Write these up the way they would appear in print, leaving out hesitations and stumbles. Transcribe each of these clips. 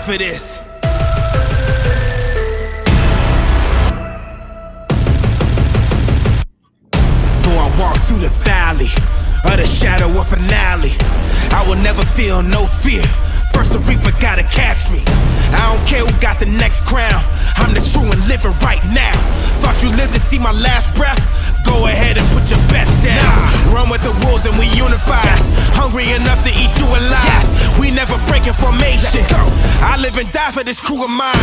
for this. Though I walk through the valley of the shadow of finale, I will never feel no fear. First the reaper gotta catch me. I don't care who got the next crown. I'm the true and living right now. Thought you lived to see my last breath? Go ahead and put your best down. Run with the wolves and we unify. Hungry enough to eat you alive. We never breaking formation. I live and die for this crew of mine.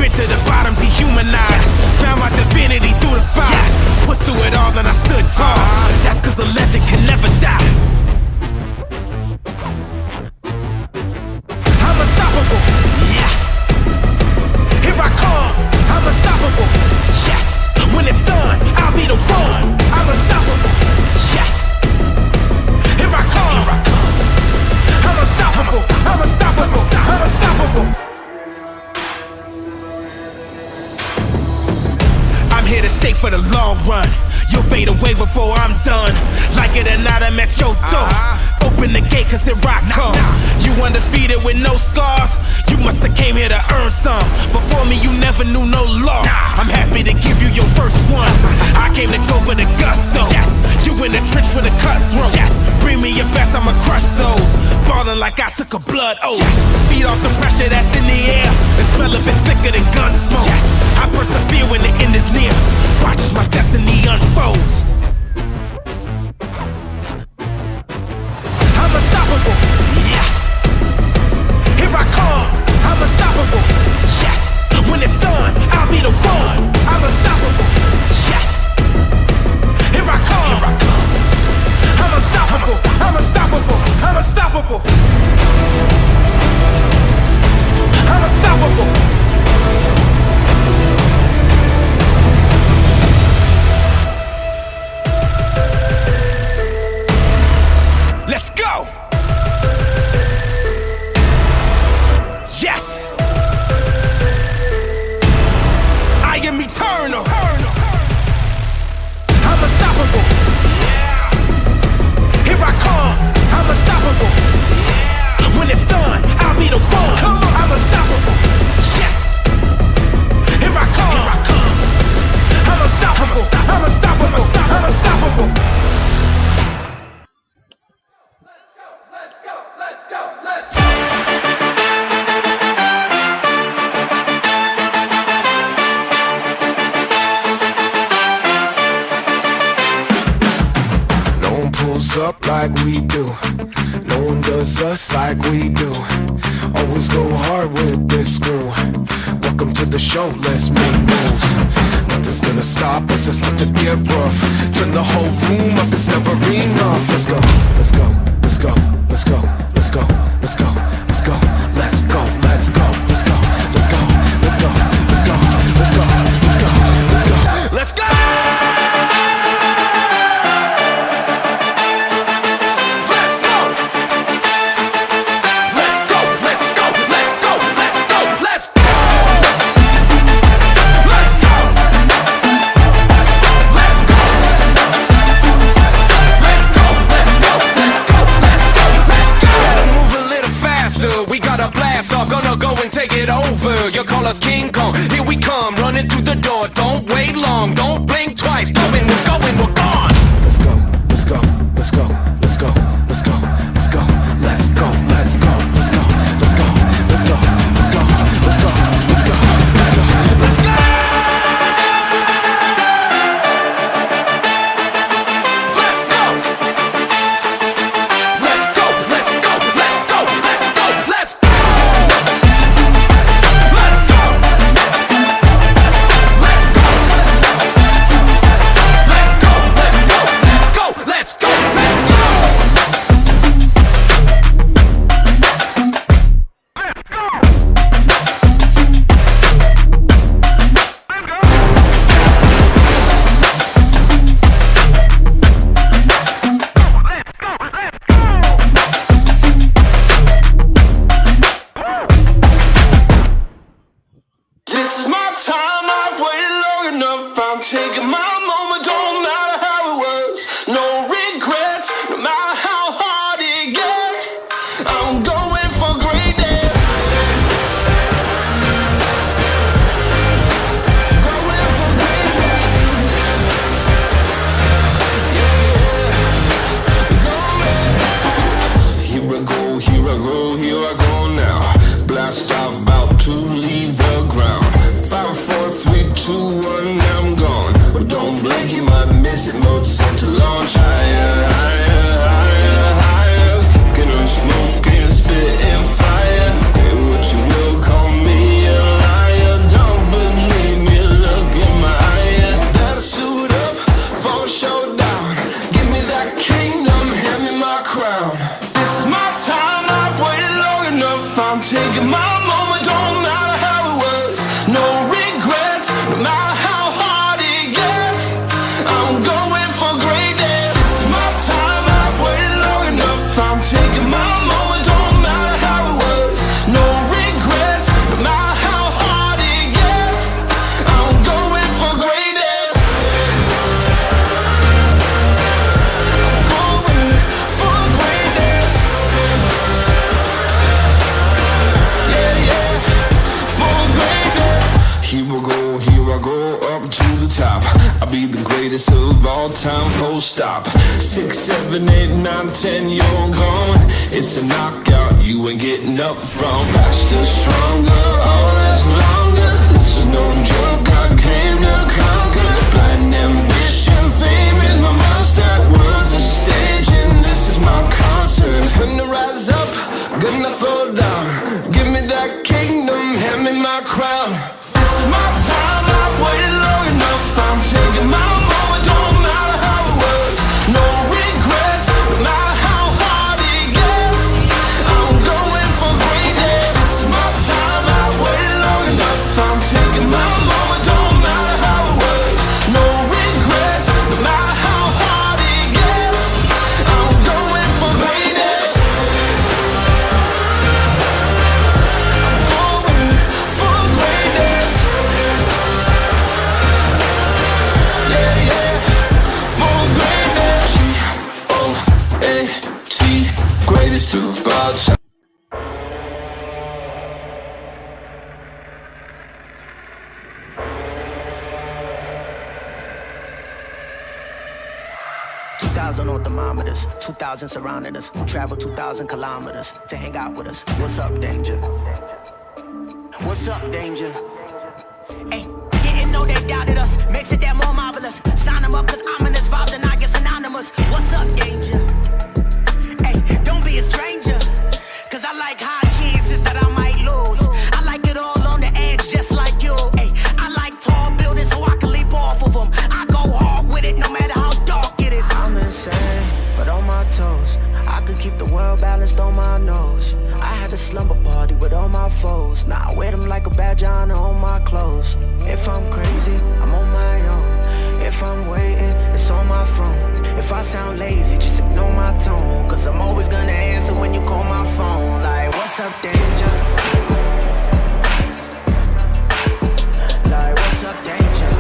Been to the bottom, dehumanized. Found my divinity through the fire. Pushed through it all and I stood tall. That's cause a legend can never die. I'm unstoppable. Yeah. Here I come. I'm unstoppable. Yes. When it's done, I'll be the one. I'm unstoppable. Yes. Here I come. Here I come. I'm unstoppable. I'm unstoppable. I'm unstoppable. I'm here to stay for the long run. You'll fade away before I'm done. Like it or not, I'm at your door. Open the gate cause here I come. You undefeated with no scars. You musta came here to earn some. Before me you never knew no loss. I'm happy to give you your first one. I came to go for the gusto. You in the trench with a cutthroat. Bring me your best, I'ma crush those. Ballin' like I took a blood oath. Feed off the pressure that's in the air. The smell of it thicker than gun smoke. I persevere when the end is near. Watch as my destiny unfolds. I'm unstoppable. Yeah. Here I come. I'm unstoppable. Yes. When it's done, I'll be the one. I'm unstoppable. Yes. Here I come. Here I come. I'm unstoppable. I'm unstoppable. I'm unstoppable. I'm unstoppable. Let's go! Yes! I am eternal! I'm unstoppable! Yeah! Here I come! I'm unstoppable! Yeah! When it's done, I'll be the one! Come on! I'm unstoppable! Yes! Here I come! Here I come! I'm unstoppable! I'm unstoppable! I'm unstoppable! Up like we do. No one does us like we do. Always go hard with this crew. Welcome to the show, let's make moves. Nothing's gonna stop us, it's not to get rough. Turn the whole room up, it's never enough. Let's go, let's go, let's go, let's go, let's go, let's go, let's go, let's go, let's go, let's go, let's go, let's go, let's go, let's go, let's go, let's go, let's go. You call us King Kong, here we come, running through the door. Don't wait long, don't blink twice. Going, we're going, we're gone. Let's go, let's go, let's go, let's go, let's go, let's go, let's go, let's go, let's go, let's go, let's go, let's go, let's go, let's go, let's go, let's go. Exit mode set to launch. Higher, higher, higher, higher. Cooking and smoking, spitting fire. Say what you will, call me a liar. Don't believe me, look in my eye. Better suit up for a showdown. Give me that kingdom, hand me my crown. This is my time, I've waited long enough. I'm taking my moment, don't matter how it was. No regrets, no matter how hard it gets. I'm going for greatness. This is my time, I've waited long enough. I'm taking my moment, don't matter how it was. No regrets, no matter how hard it gets. I'm going for greatness. Going for greatness. Yeah, yeah, for greatness. Here I go, up to the top. I'll be the greatest of all time, full stop. 6, 7, 8, 9, 10, you're gone. It's a knockout, you ain't getting up from. Faster, stronger, all lasts longer. This is no joke, I came to conquer. Blind ambition, fame is my monster. World's a stage and this is my concert. Gonna rise up, gonna throw down. Give me that kingdom, hand me my crown. This is my time, I've waited long enough. I'm taking my moment, don't matter how it was. No regrets, no matter how hard it gets. I'm going for greatness. This is my time, I've waited long enough. I'm taking my moment, don't matter how it was. No regrets, no matter how hard it gets. I'm going for greatness. I'm going for greatness. Yeah, yeah, for greatness. G-O-A-T, greatest of all time. On thermometers, 2,000 surrounding us. Travel 2,000 kilometers to hang out with us. What's up, danger? What's up, danger? Hey, didn't know they doubted us. Makes it that more marvelous. Sign them up, cause ominous vibes and I get synonymous. What's up, danger? Hey, don't be a stranger. Cause I like high chances that I might lose. I like it all on the edge, just like you. Hey, I like tall buildings so I can leap off of them. I go hard with it no matter how dark it is. I'm insane, but on my toes. I could keep the world balanced on my nose. I had a slumber party with all my foes. Now I wear them like a badge of honor on my clothes. If I'm crazy, I'm on my own. If I'm waiting, it's on my phone. If I sound lazy, just ignore my tone. Cause I'm always gonna answer when you call my phone. Like, what's up, danger? Like, what's up, danger?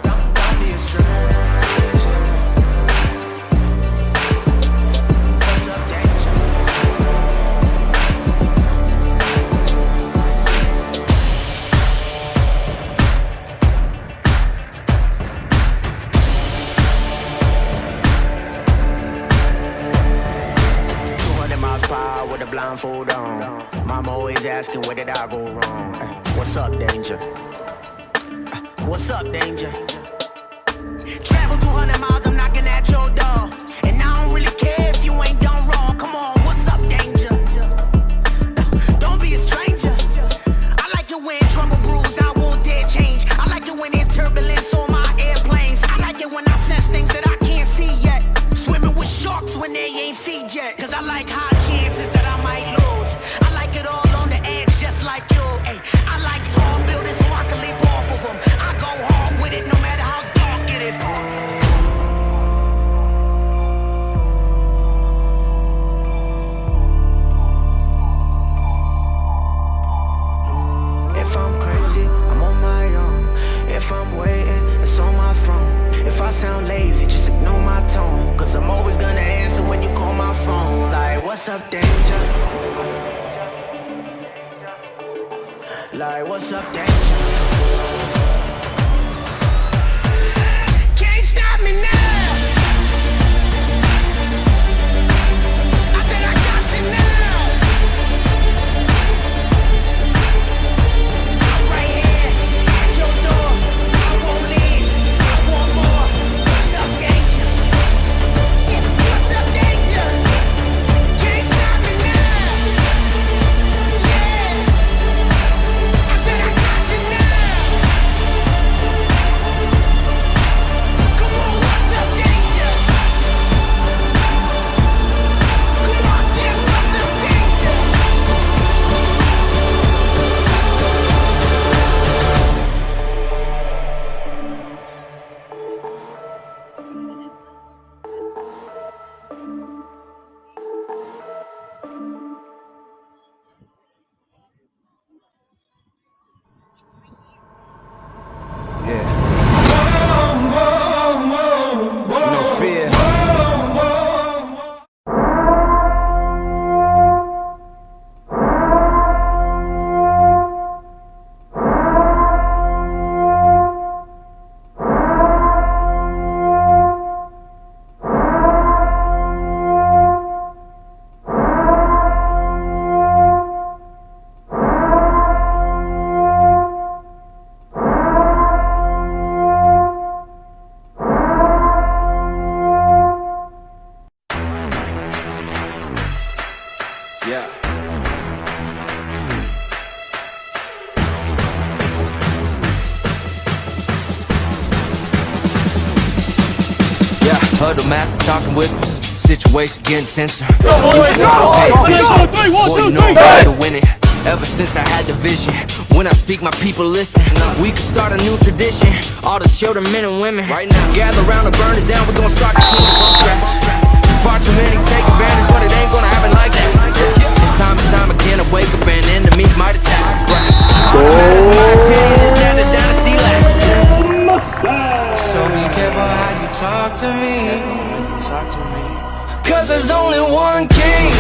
Don't be a stranger. What's up, danger? 200 miles per hour with a blindfold on. Mama always asking, where did I go wrong? What's up, danger? What's up, danger? Travel 200 miles, I'm knocking at your door. And I don't really care if you ain't done wrong. Come on, what's up, danger? Don't be a stranger. I like it when trouble brews, I won't dare change. I like it when there's turbulence on my airplanes. I like it when I sense things that I can't see yet. Swimming with sharks when they ain't feed yet. Cause I like high chances that I might lose. I like it all on the edge, just like you. Ay, I like tall buildings so I can leap off of them. I go hard with it no matter how dark it is. If I'm crazy, I'm on my own. If I'm waiting, it's on my throne. If I sound lazy, just ignore my tone. Cause I'm always gonna answer when you call my phone. Like, what's up, danger? Like, what's up, danger? Can't stop me now. I said I got you now. I'm right here at your door. Yeah. Huddle masses talking whispers, situation getting censored. Go, boys, go! 3, 1, 2, 3, to win it. Ever since I had the vision, when I speak, my people listen. We could start a new tradition. All the children, men and women, right now, gather around and burn it down. We're gonna start the kingdom from scratch. Far too many take advantage, but it ain't gonna happen like that. Time and time again, I wake up and enemies might attack. My opinion is that the dynasty lasts. So be careful how you talk to me. Cause there's only one king,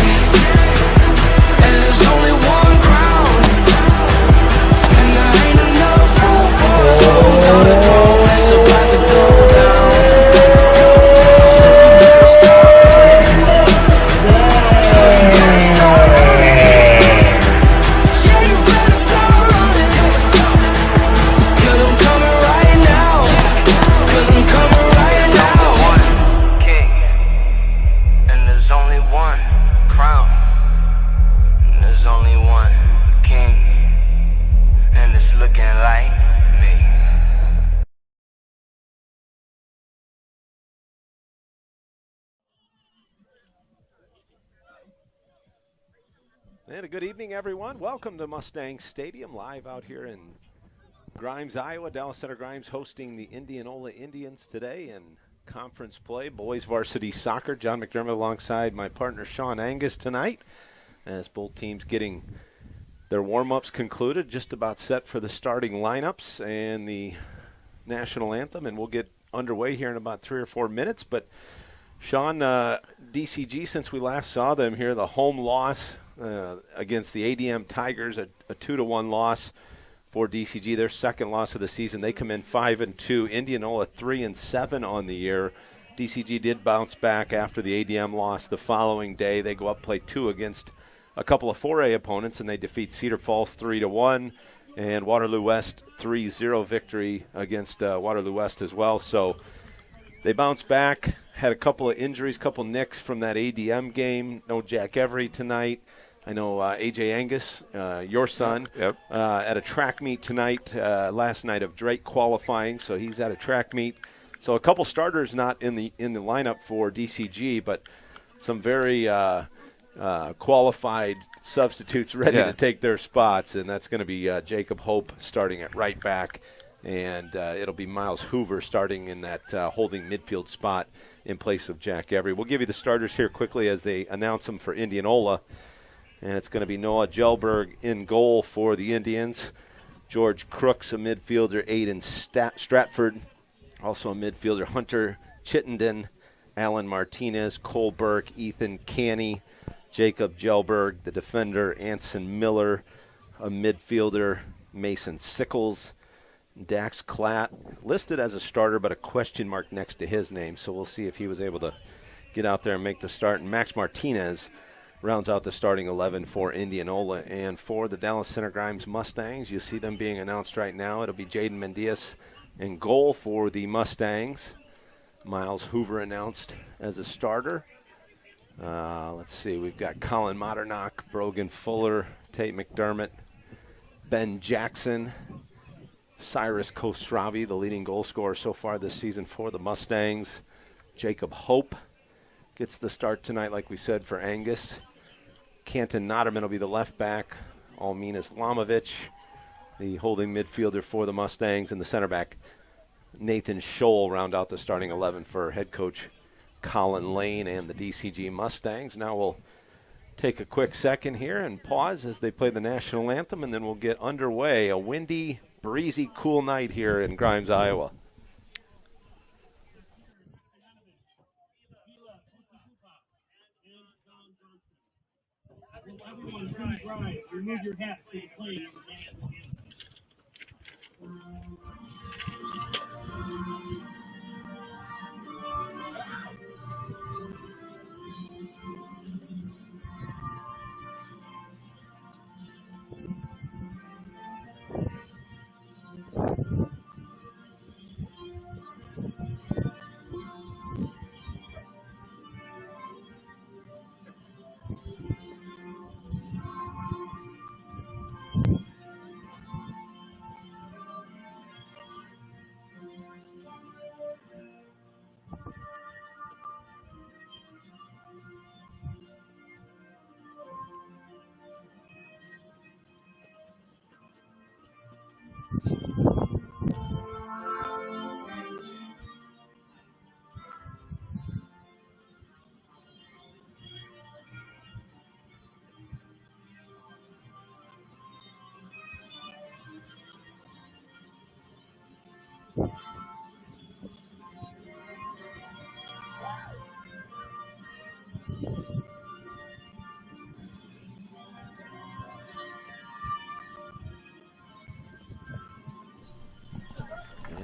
and there's only one crown, and there ain't enough room for us when we go to throne. It's about to go down. So you better start running. So you better start running. So you better start running. Cause I'm coming right now. Cause I'm coming right now. One king, and there's only one crown, and there's only one king, and it's looking like me. And a good evening, everyone. Welcome to Mustang Stadium, live out here in Grimes, Iowa. Dallas Center Grimes hosting the Indianola Indians today in conference play, boys varsity soccer. John McDermott alongside my partner Sean Angus tonight, as both teams getting their warm-ups concluded, just about set for the starting lineups and the national anthem, and we'll get underway here in about 3 or 4 minutes. But Sean, DCG, since we last saw them here, the home loss against the ADM Tigers, a 2-1 loss for DCG, their second loss of the season. They come in 5-2. Indianola 3-7 on the year. DCG did bounce back after the ADM loss the following day. They go up, play 2 against a couple of 4A opponents, and they defeat Cedar Falls 3-1, and Waterloo West 3-0 victory against Waterloo West as well. So they bounced back, had a couple of injuries, couple nicks from that ADM game. No Jack Every tonight. I know A.J. Angus, your son, at a track meet tonight, last night of Drake qualifying, so he's at a track meet. So a couple starters not in the lineup for DCG, but some very qualified substitutes ready to take their spots, and that's going to be Jacob Hope starting at right back, and it'll be Miles Hoover starting in that holding midfield spot in place of Jack Every. We'll give you the starters here quickly as they announce them for Indianola. And it's going to be Noah Gelberg in goal for the Indians. George Crooks, a midfielder. Aiden Stratford, also a midfielder. Hunter Chittenden, Alan Martinez, Cole Burke, Ethan Canny, Jacob Gelberg, the defender. Anson Miller, a midfielder. Mason Sickles, Dax Klatt, listed as a starter, but a question mark next to his name. So we'll see if he was able to get out there and make the start. And Max Martinez rounds out the starting 11 for Indianola. And for the Dallas Center Grimes Mustangs, you see them being announced right now. It'll be Jaden Mendias in goal for the Mustangs. Miles Hoover announced as a starter. Let's see, we've got Colin Modernock, Brogan Fuller, Tate McDermott, Ben Jackson, Cyrus Kostravi, the leading goal scorer so far this season for the Mustangs. Jacob Hope gets the start tonight, like we said, for Angus. Canton Notterman will be the left back. Almin Islamovic, the holding midfielder for the Mustangs, and the center back, Nathan Scholl, round out the starting 11 for head coach Colin Lane and the DCG Mustangs. Now we'll take a quick second here and pause as they play the national anthem, and then we'll get underway. A windy, breezy, cool night here in Grimes, Iowa. Everyone, please rise. Remove your hats to the plane.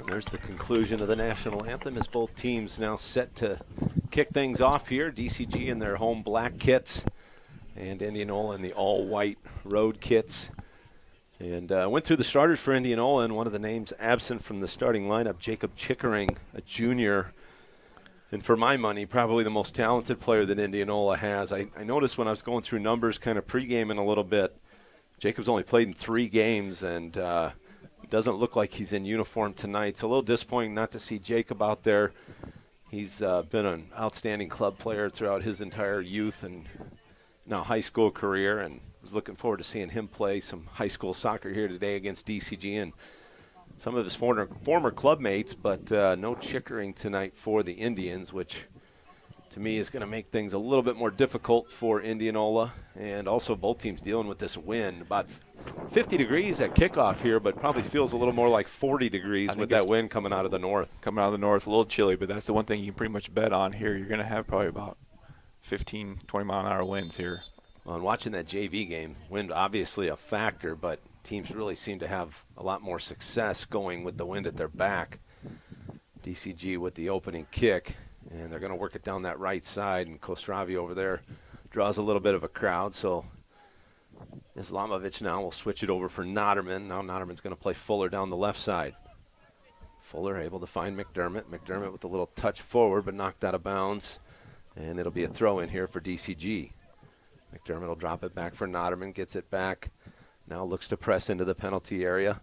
And there's the conclusion of the national anthem as both teams now set to kick things off here. DCG in their home black kits and Indianola in the all-white road kits. And went through the starters for Indianola, and one of the names absent from the starting lineup, Jacob Chickering, a junior. And for my money, probably the most talented player that Indianola has. I noticed when I was going through numbers, kind of pre-gaming a little bit, Jacob's only played in 3 games, and it doesn't look like he's in uniform tonight. It's a little disappointing not to see Jacob out there. He's been an outstanding club player throughout his entire youth and now high school career, and was looking forward to seeing him play some high school soccer here today against DCG and some of his former club mates, but no Chickering tonight for the Indians, which to me is going to make things a little bit more difficult for Indianola. And also both teams dealing with this wind. About 50 degrees at kickoff here, but probably feels a little more like 40 degrees with that wind coming out of the north. Coming out of the north, a little chilly, but that's the one thing you can pretty much bet on here. You're going to have probably about 15, 20-mile-an-hour winds here. Well, and watching that JV game, wind obviously a factor, but teams really seem to have a lot more success going with the wind at their back. DCG with the opening kick, and they're going to work it down that right side, and Kostravi over there draws a little bit of a crowd, so Islamovic now will switch it over for Noderman. Now Noderman's going to play Fuller down the left side. Fuller able to find McDermott. McDermott with a little touch forward, but knocked out of bounds, and it'll be a throw in here for DCG. McDermott will drop it back for Noderman, gets it back. Now looks to press into the penalty area.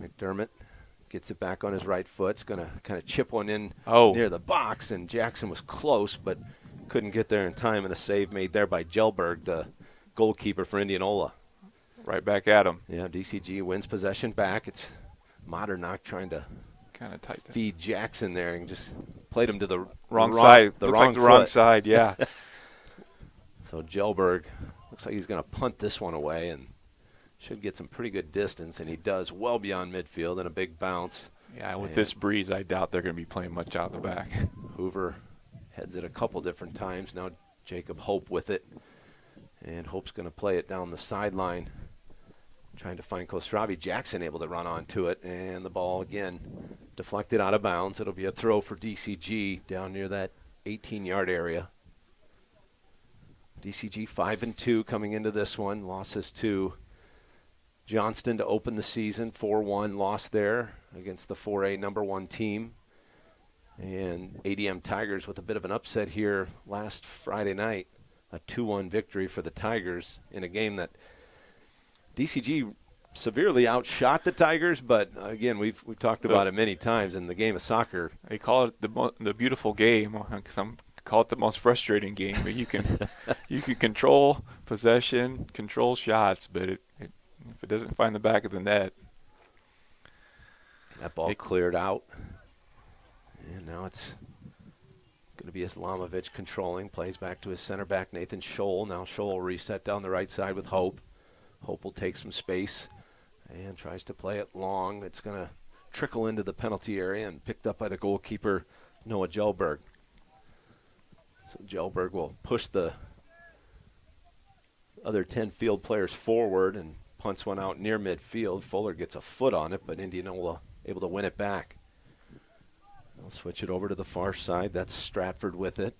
McDermott gets it back on his right foot. It's going to kind of chip one in near the box, and Jackson was close but couldn't get there in time, and a save made there by Gelberg, the goalkeeper for Indianola. Right back at him. Yeah, DCG wins possession back. It's Modernock trying to kind of tight feed Jackson there and just played him to the wrong side. The looks wrong like the wrong foot. side, yeah. So Gelberg looks like he's going to punt this one away and should get some pretty good distance, and he does well beyond midfield and a big bounce. Yeah, with this breeze, I doubt they're going to be playing much out the back. Hoover heads it a couple different times. Now Jacob Hope with it, and Hope's going to play it down the sideline, trying to find Kostravi. Jackson able to run onto it, and the ball again deflected out of bounds. It'll be a throw for DCG down near that 18-yard area. DCG 5-2 coming into this one. Losses to Johnston to open the season, 4-1 loss there against the 4A number 1 team. And ADM Tigers with a bit of an upset here last Friday night, a 2-1 victory for the Tigers in a game that DCG severely outshot the Tigers, but again, we've talked about it many times in the game of soccer. They call it the beautiful game. Some call it the most frustrating game, but you can control possession, control shots, but if it doesn't find the back of the net. That ball cleared out. And now it's going to be Islamovic controlling. Plays back to his center back, Nathan Scholl. Now Scholl will reset down the right side with Hope. Hope will take some space and tries to play it long. It's going to trickle into the penalty area and picked up by the goalkeeper, Noah Gelberg. So Gelberg will push the other 10 field players forward and punts one out near midfield. Fuller gets a foot on it, but Indianola able to win it back. They'll switch it over to the far side. That's Stratford with it.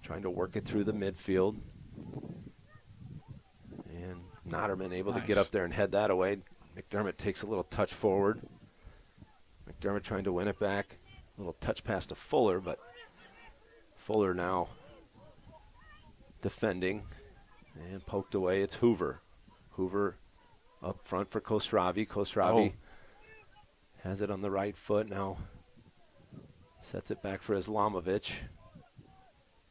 Trying to work it through the midfield. And Noderman able to get up there and head that away. McDermott takes a little touch forward. McDermott trying to win it back. A little touch pass to Fuller, but Fuller now defending and poked away. It's Hoover. Hoover up front for Kostravi. Kostravi has it on the right foot now. Sets it back for Islamovic.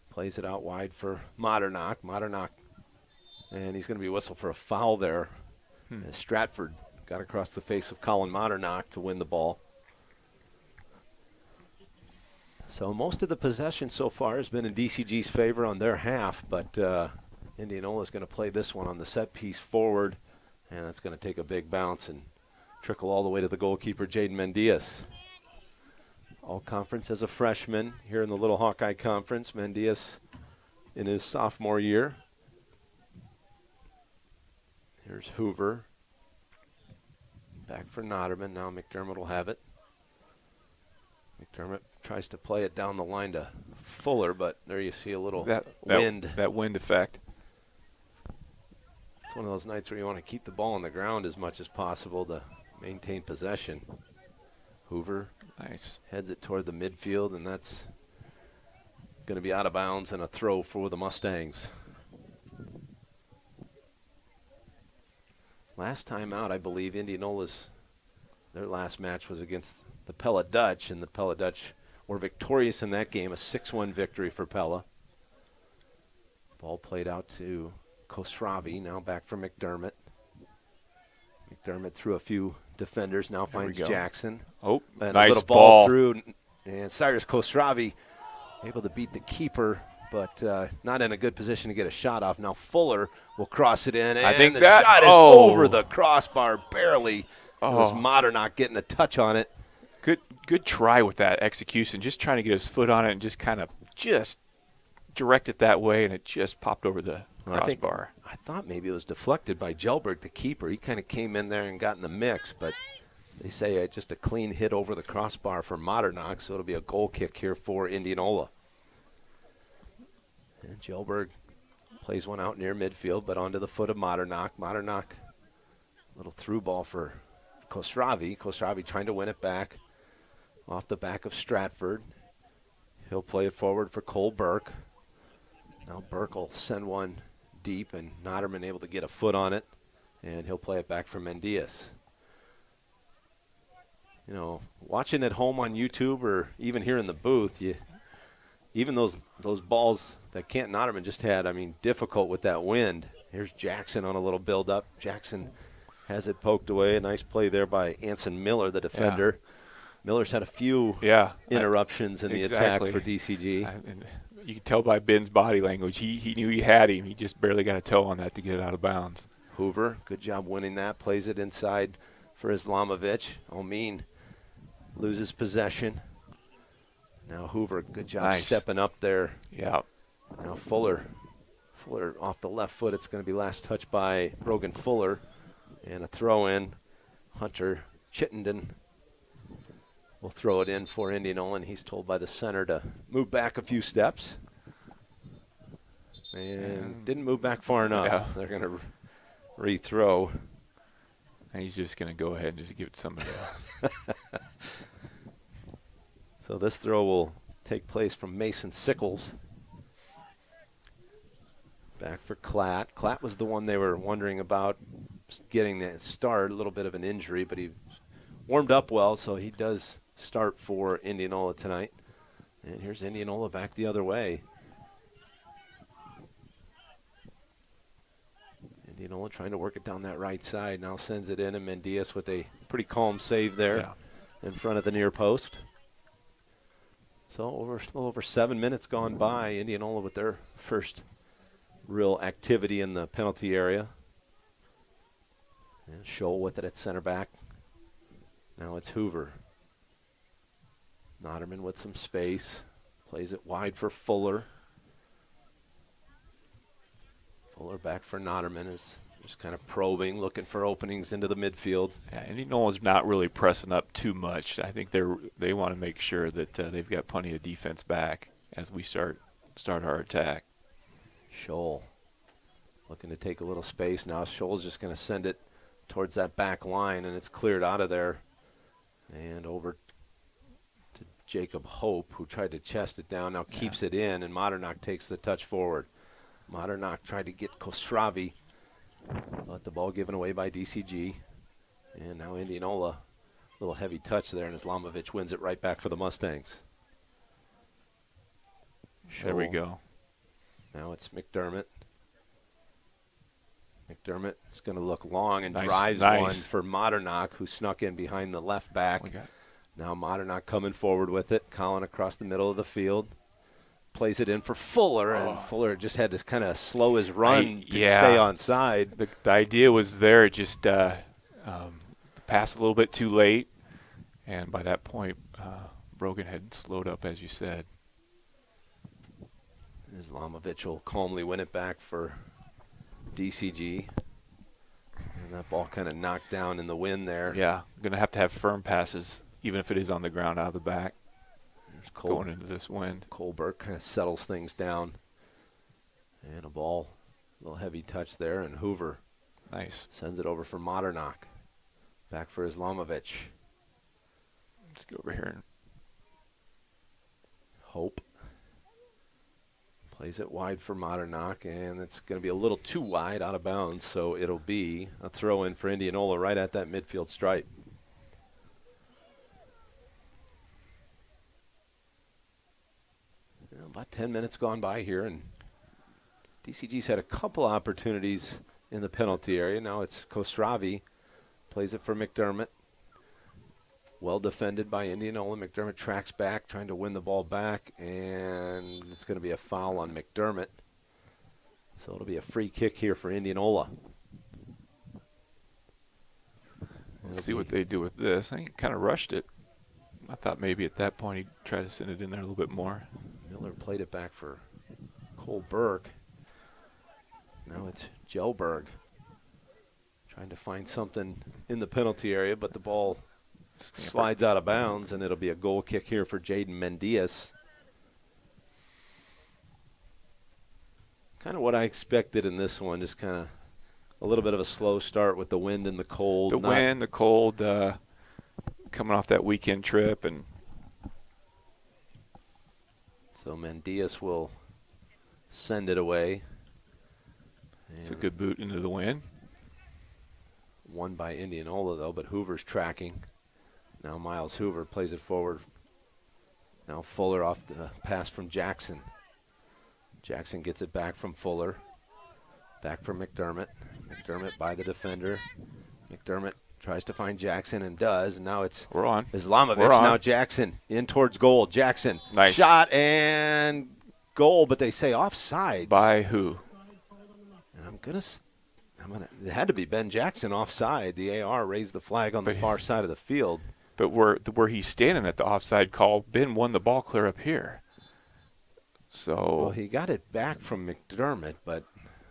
Plays it out wide for Modernock. Modernock, and he's going to be whistled for a foul there. As Stratford got across the face of Colin Modernock to win the ball. So most of the possession so far has been in DCG's favor on their half, but Indianola is going to play this one on the set piece forward, and that's going to take a big bounce and trickle all the way to the goalkeeper, Jaden Mendias. All conference as a freshman here in the Little Hawkeye Conference. Mendias in his sophomore year. Here's Hoover. Back for Notterman. Now McDermott will have it. McDermott tries to play it down the line to Fuller, but there you see a little wind. That wind effect. It's one of those nights where you want to keep the ball on the ground as much as possible to maintain possession. Hoover heads it toward the midfield, and that's going to be out of bounds and a throw for the Mustangs. Last time out, I believe Indianola's, their last match was against the Pella Dutch, and the Pella Dutch were victorious in that game, a 6-1 victory for Pella. Ball played out to Khosravi, now back for McDermott. McDermott threw a few defenders, now finds Jackson. Oh, and nice a little ball through, and Cyrus Khosravi able to beat the keeper, but not in a good position to get a shot off. Now Fuller will cross it in, and I think the that, shot is over the crossbar, barely. It was Modernock getting a touch on it. Good try with that execution, just trying to get his foot on it and just kind of just direct it that way, and it just popped over the crossbar. I thought maybe it was deflected by Gelberg, the keeper. He kind of came in there and got in the mix, but they say just a clean hit over the crossbar for Modernock, so it'll be a goal kick here for Indianola. And Gelberg plays one out near midfield, but onto the foot of Modernock. Modernock, little through ball for Khosravi. Khosravi trying to win it back off the back of Stratford. He'll play it forward for Cole Burke. Now Burke will send one deep, and Notterman able to get a foot on it, and he'll play it back for Mendias. You know, watching at home on YouTube or even here in the booth, even those balls that Kent Notterman just had, I mean, difficult with that wind. Here's Jackson on a little build-up. Jackson has it poked away. A nice play there by Anson Miller, the defender. Yeah. Miller's had a few interruptions in the attack for DCG. And you can tell by Ben's body language. He knew he had him. He just barely got a toe on that to get it out of bounds. Hoover, good job winning that. Plays it inside for Islamovic. Omin loses possession. Now Hoover, good job stepping up there. Yeah. Now Fuller off the left foot. It's going to be last touch by Brogan Fuller. And a throw in. Hunter Chittenden will throw it in for Indianola, and he's told by the center to move back a few steps. And didn't move back far enough. Yeah. They're going to rethrow. And he's just going to go ahead and just give it to somebody else. So this throw will take place from Mason Sickles. Back for Klatt. Klatt was the one they were wondering about getting the start, a little bit of an injury, but he warmed up well, so he does start for Indianola tonight. And here's Indianola back the other way. Indianola trying to work it down that right side. Now sends it in, and Mendias with a pretty calm save there in front of the near post. So a little over 7 minutes gone by. Indianola with their first real activity in the penalty area. And Scholl with it at center back. Now it's Hoover. Notterman with some space. Plays it wide for Fuller. Fuller back for Notterman is just kind of probing, looking for openings into the midfield. Yeah, and Indianola's not really pressing up too much. I think they want to make sure that they've got plenty of defense back as we start our attack. Scholl looking to take a little space. Now Scholl's just going to send it towards that back line, and it's cleared out of there. And over to Jacob Hope, who tried to chest it down, now keeps it in, and Modernock takes the touch forward. Modernock tried to get Khosravi, but the ball given away by DCG. And now Indianola, a little heavy touch there, and Islamovic wins it right back for the Mustangs. There we go. Now it's McDermott. McDermott is going to look long and drives one for Modernock, who snuck in behind the left back. Now Modernock coming forward with it. Collin across the middle of the field. Plays it in for Fuller, and Fuller just had to kind of slow his run to stay on side. The idea was there, just pass a little bit too late, and by that point, Brogan had slowed up, as you said. Islamovic will calmly win it back for DCG. And that ball kind of knocked down in the wind there. Yeah, going to have firm passes, even if it is on the ground out of the back. There's Going into this wind. Colbert kind of settles things down. And a ball, a little heavy touch there, and Hoover Nice. sends it over for Modernock. Back for Islamovic. Let's go over here. And Hope plays it wide for Modernock, and it's going to be a little too wide, out of bounds, so it'll be a throw in for Indianola right at that midfield stripe. Well, about 10 minutes gone by here, and DCG's had a couple opportunities in the penalty area. Now it's Kostravi, plays it for McDermott. Well defended by Indianola. McDermott tracks back, trying to win the ball back, and it's going to be a foul on McDermott. So it'll be a free kick here for Indianola. let's see what they do with this. I think he kind of rushed it. I thought maybe at that point he'd try to send it in there a little bit more. Miller played it back for Cole Berg. Now it's Gelberg trying to find something in the penalty area, but the ball slides out of bounds, and it'll be a goal kick here for Jaden Mendias. Kind of what I expected in this one, just kind of a little bit of a slow start with the wind and the cold. The wind, the cold, coming off that weekend trip. And so Mendias will send it away. It's a good boot into the wind. Won by Indianola, though, but Hoover's tracking. Now Miles Hoover plays it forward. Now Fuller off the pass from Jackson. Jackson gets it back from Fuller. Back from McDermott. McDermott by the defender. McDermott tries to find Jackson and does. And now it's Islamovic. Now Jackson in towards goal. Jackson. Nice shot and goal, but they say offside. By who? And it had to be Ben Jackson offside. The AR raised the flag on the far side of the field. But where he's standing at the offside call, Ben won the ball clear up here. So well, he got it back from McDermott, but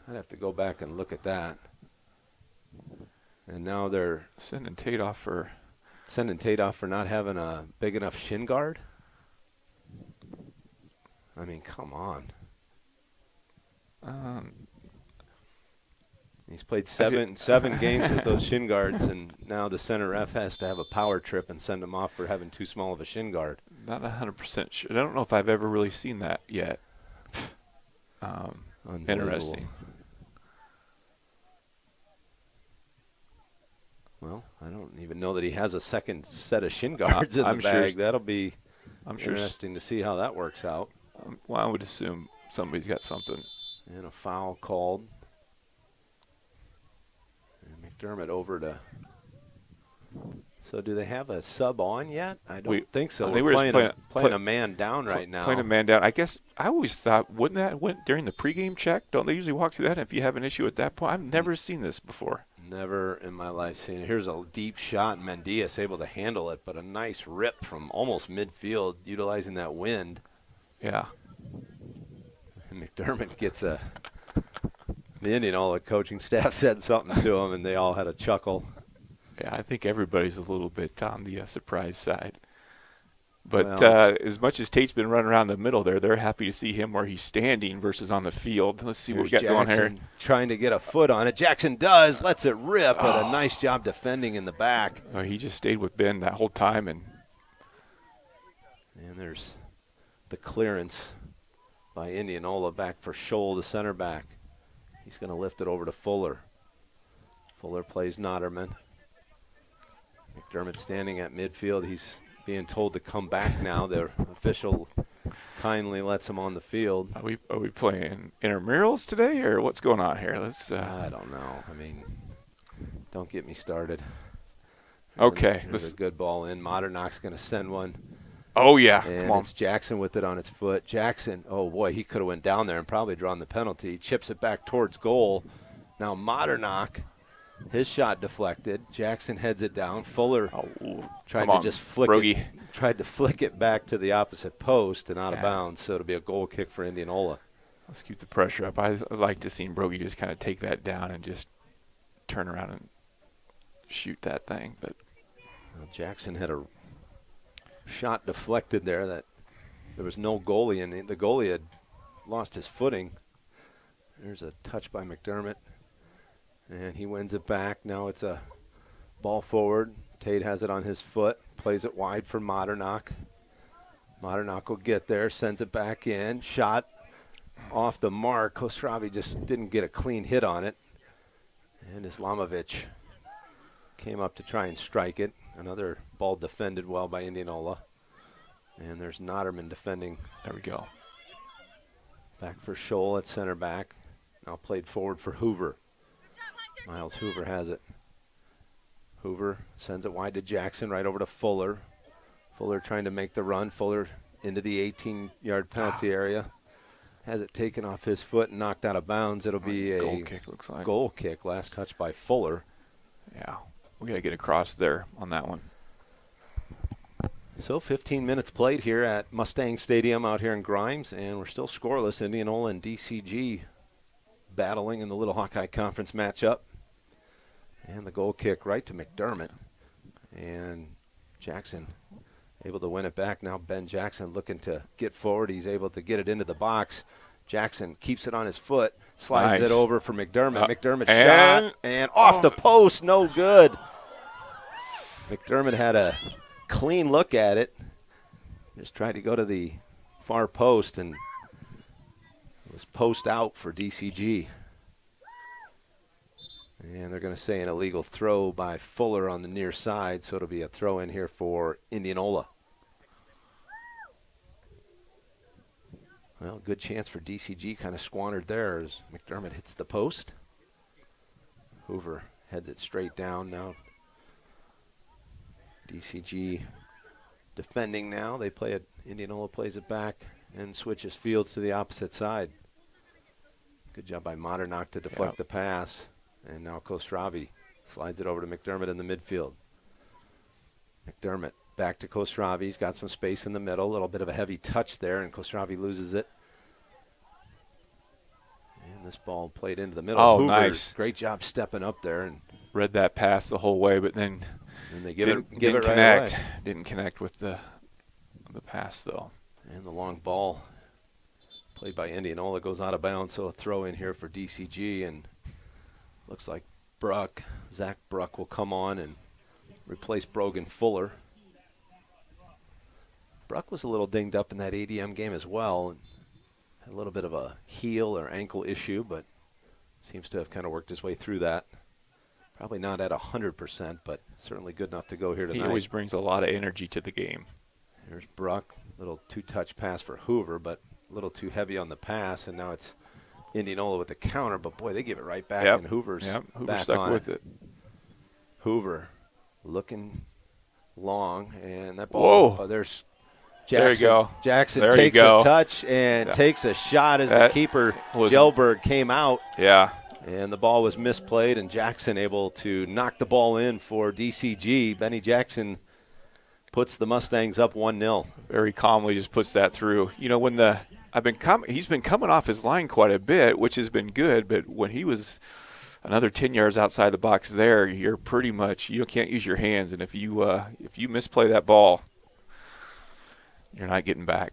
I'd have to go back and look at that. And now they're sending Tate off for not having a big enough shin guard. I mean, come on. He's played seven games with those shin guards, and now the center ref has to have a power trip and send him off for having too small of a shin guard. Not 100% sure. I don't know if I've ever really seen that yet. Interesting. Well, I don't even know that he has a second set of shin guards in the bag. That'll be interesting to see how that works out. Well, I would assume somebody's got something. And a foul called. McDermott over to. So do they have a sub on yet? I don't think so. They We're were playing a man down right now. Playing a man down. I guess I always thought, wouldn't that went during the pregame check? Don't they usually walk through that? If you have an issue at that point, I've never seen this before. Never in my life seen it. Here's a deep shot, and Mendias able to handle it, but a nice rip from almost midfield, utilizing that wind. Yeah. And McDermott gets a. The Indianola coaching staff said something to him, and they all had a chuckle. Yeah, I think everybody's a little bit on the surprise side. But as much as Tate's been running around the middle there, they're happy to see him where he's standing versus on the field. Let's see what we got going here. Trying to get a foot on it. Jackson does, lets it rip, but a nice job defending in the back. Oh, he just stayed with Ben that whole time. And there's the clearance by Indianola back for Scholl, the center back. He's going to lift it over to Fuller. Fuller plays Notterman. McDermott standing at midfield. He's being told to come back now. The official kindly lets him on the field. Are we playing intramurals today, or what's going on here? I don't know. I mean, don't get me started. Okay. There's a good ball in. Modernock's going to send one. Oh, yeah. And Come on. It's Jackson with it on its foot. Jackson, oh, boy, he could have went down there and probably drawn the penalty. Chips it back towards goal. Now Modernock, his shot deflected. Jackson heads it down. Fuller tried to flick it back to the opposite post and out of bounds, so it'll be a goal kick for Indianola. Let's keep the pressure up. I like to see Brogy just kind of take that down and just turn around and shoot that thing. But well, Jackson had a shot deflected there that there was no goalie, and the goalie had lost his footing. There's a touch by McDermott, and he wins it back. Now it's a ball forward. Tate has it on his foot, plays it wide for Modernock. Modernock will get there, sends it back in. Shot off the mark. Kostravi just didn't get a clean hit on it. And Islamovic came up to try and strike it. Another ball defended well by Indianola. And there's Notterman defending. There we go. Back for Scholl at center back. Now played forward for Hoover. Miles Hoover has it. Hoover sends it wide to Jackson, right over to Fuller. Fuller trying to make the run. Fuller into the 18-yard penalty area. Has it taken off his foot and knocked out of bounds. It'll be a goal kick, looks like. Goal kick. Last touch by Fuller. Yeah, we got to get across there on that one. So 15 minutes played here at Mustang Stadium out here in Grimes, and we're still scoreless. Indianola and DCG battling in the Little Hawkeye Conference matchup. And the goal kick right to McDermott. And Jackson able to win it back. Now Ben Jackson looking to get forward. He's able to get it into the box. Jackson keeps it on his foot, slides it over for McDermott. McDermott shot, and off the post, no good. McDermott had a clean look at it. Just tried to go to the far post, and it was post out for DCG. And they're going to say an illegal throw by Fuller on the near side, so it'll be a throw in here for Indianola. Well, good chance for DCG, kind of squandered there as McDermott hits the post. Hoover heads it straight down now. DCG defending now. They play it. Indianola plays it back and switches fields to the opposite side. Good job by Modernock to deflect the pass. And now Kostravi slides it over to McDermott in the midfield. McDermott back to Kostravi. He's got some space in the middle. A little bit of a heavy touch there, and Kostravi loses it. And this ball played into the middle. Oh, Hoover, nice. Great job stepping up there. And read that pass the whole way, but then they didn't right connect. away. Didn't connect with the pass, though. And the long ball played by Indianola goes out of bounds, so a throw in here for DCG, and looks like Zach Bruck will come on and replace Brogan Fuller. Bruck was a little dinged up in that ADM game as well. And had a little bit of a heel or ankle issue, but seems to have kind of worked his way through that. Probably not at 100%, but certainly good enough to go here tonight. He always brings a lot of energy to the game. Here's Bruck, little two-touch pass for Hoover, but a little too heavy on the pass, and now it's Indianola with the counter, but boy, they give it right back, and Hoover's back stuck on with it. Hoover looking long, and that ball. Whoa. There's Jackson. There you go. Jackson there takes a touch and takes a shot as the keeper, Gelberg, came out. Yeah. And the ball was misplayed, and Jackson able to knock the ball in for DCG. Benny Jackson puts the Mustangs up 1-0. Very calmly just puts that through. You know, when he's been coming off his line quite a bit, which has been good, but when he was another 10 yards outside the box there, you're pretty much, you can't use your hands, and if you misplay that ball, you're not getting back.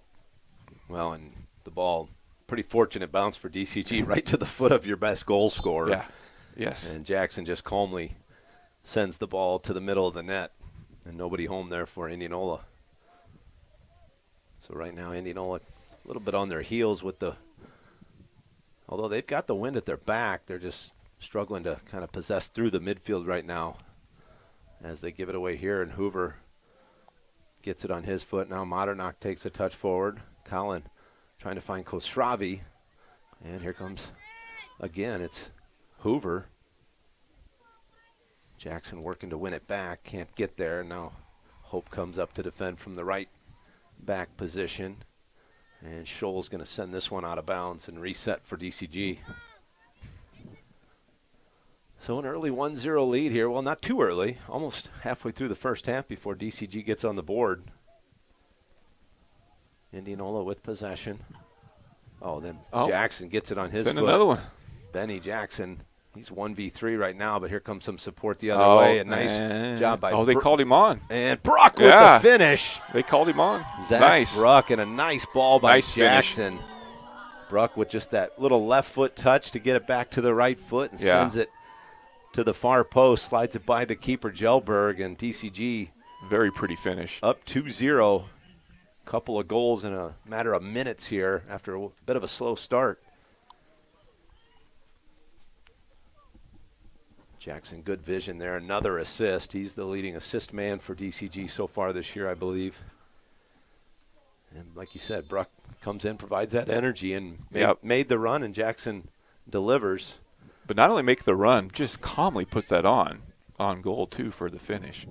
Well, and the ball, pretty fortunate bounce for DCG right to the foot of your best goal scorer. Yeah. Yes. And Jackson just calmly sends the ball to the middle of the net, and nobody home there for Indianola. So right now, Indianola a little bit on their heels although they've got the wind at their back, they're just struggling to kind of possess through the midfield right now as they give it away here, and Hoover gets it on his foot. Now Modernock takes a touch forward. Colin trying to find Kostravi, and here comes again, it's Hoover. Jackson working to win it back, can't get there. Now Hope comes up to defend from the right back position. And Scholl's going to send this one out of bounds and reset for DCG. So an early 1-0 lead here. Well, not too early. Almost halfway through the first half before DCG gets on the board. Indianola with possession. Oh, then Jackson gets it on his foot. Send another one. Benny Jackson He's 1v3 right now, but here comes some support the other way. A nice job by they called him on. And Bruck with the finish. They called him on. Zach nice. Bruck and a nice ball by Jackson. Finish. Bruck with just that little left foot touch to get it back to the right foot and sends it to the far post, slides it by the keeper, Gelberg, and DCG. Very pretty finish. Up 2-0. Couple of goals in a matter of minutes here after a bit of a slow start. Jackson, good vision there. Another assist. He's the leading assist man for DCG so far this year, I believe. And like you said, Bruck comes in, provides that energy, and made the run, and Jackson delivers. But not only make the run, just calmly puts that on goal, too, for the finish.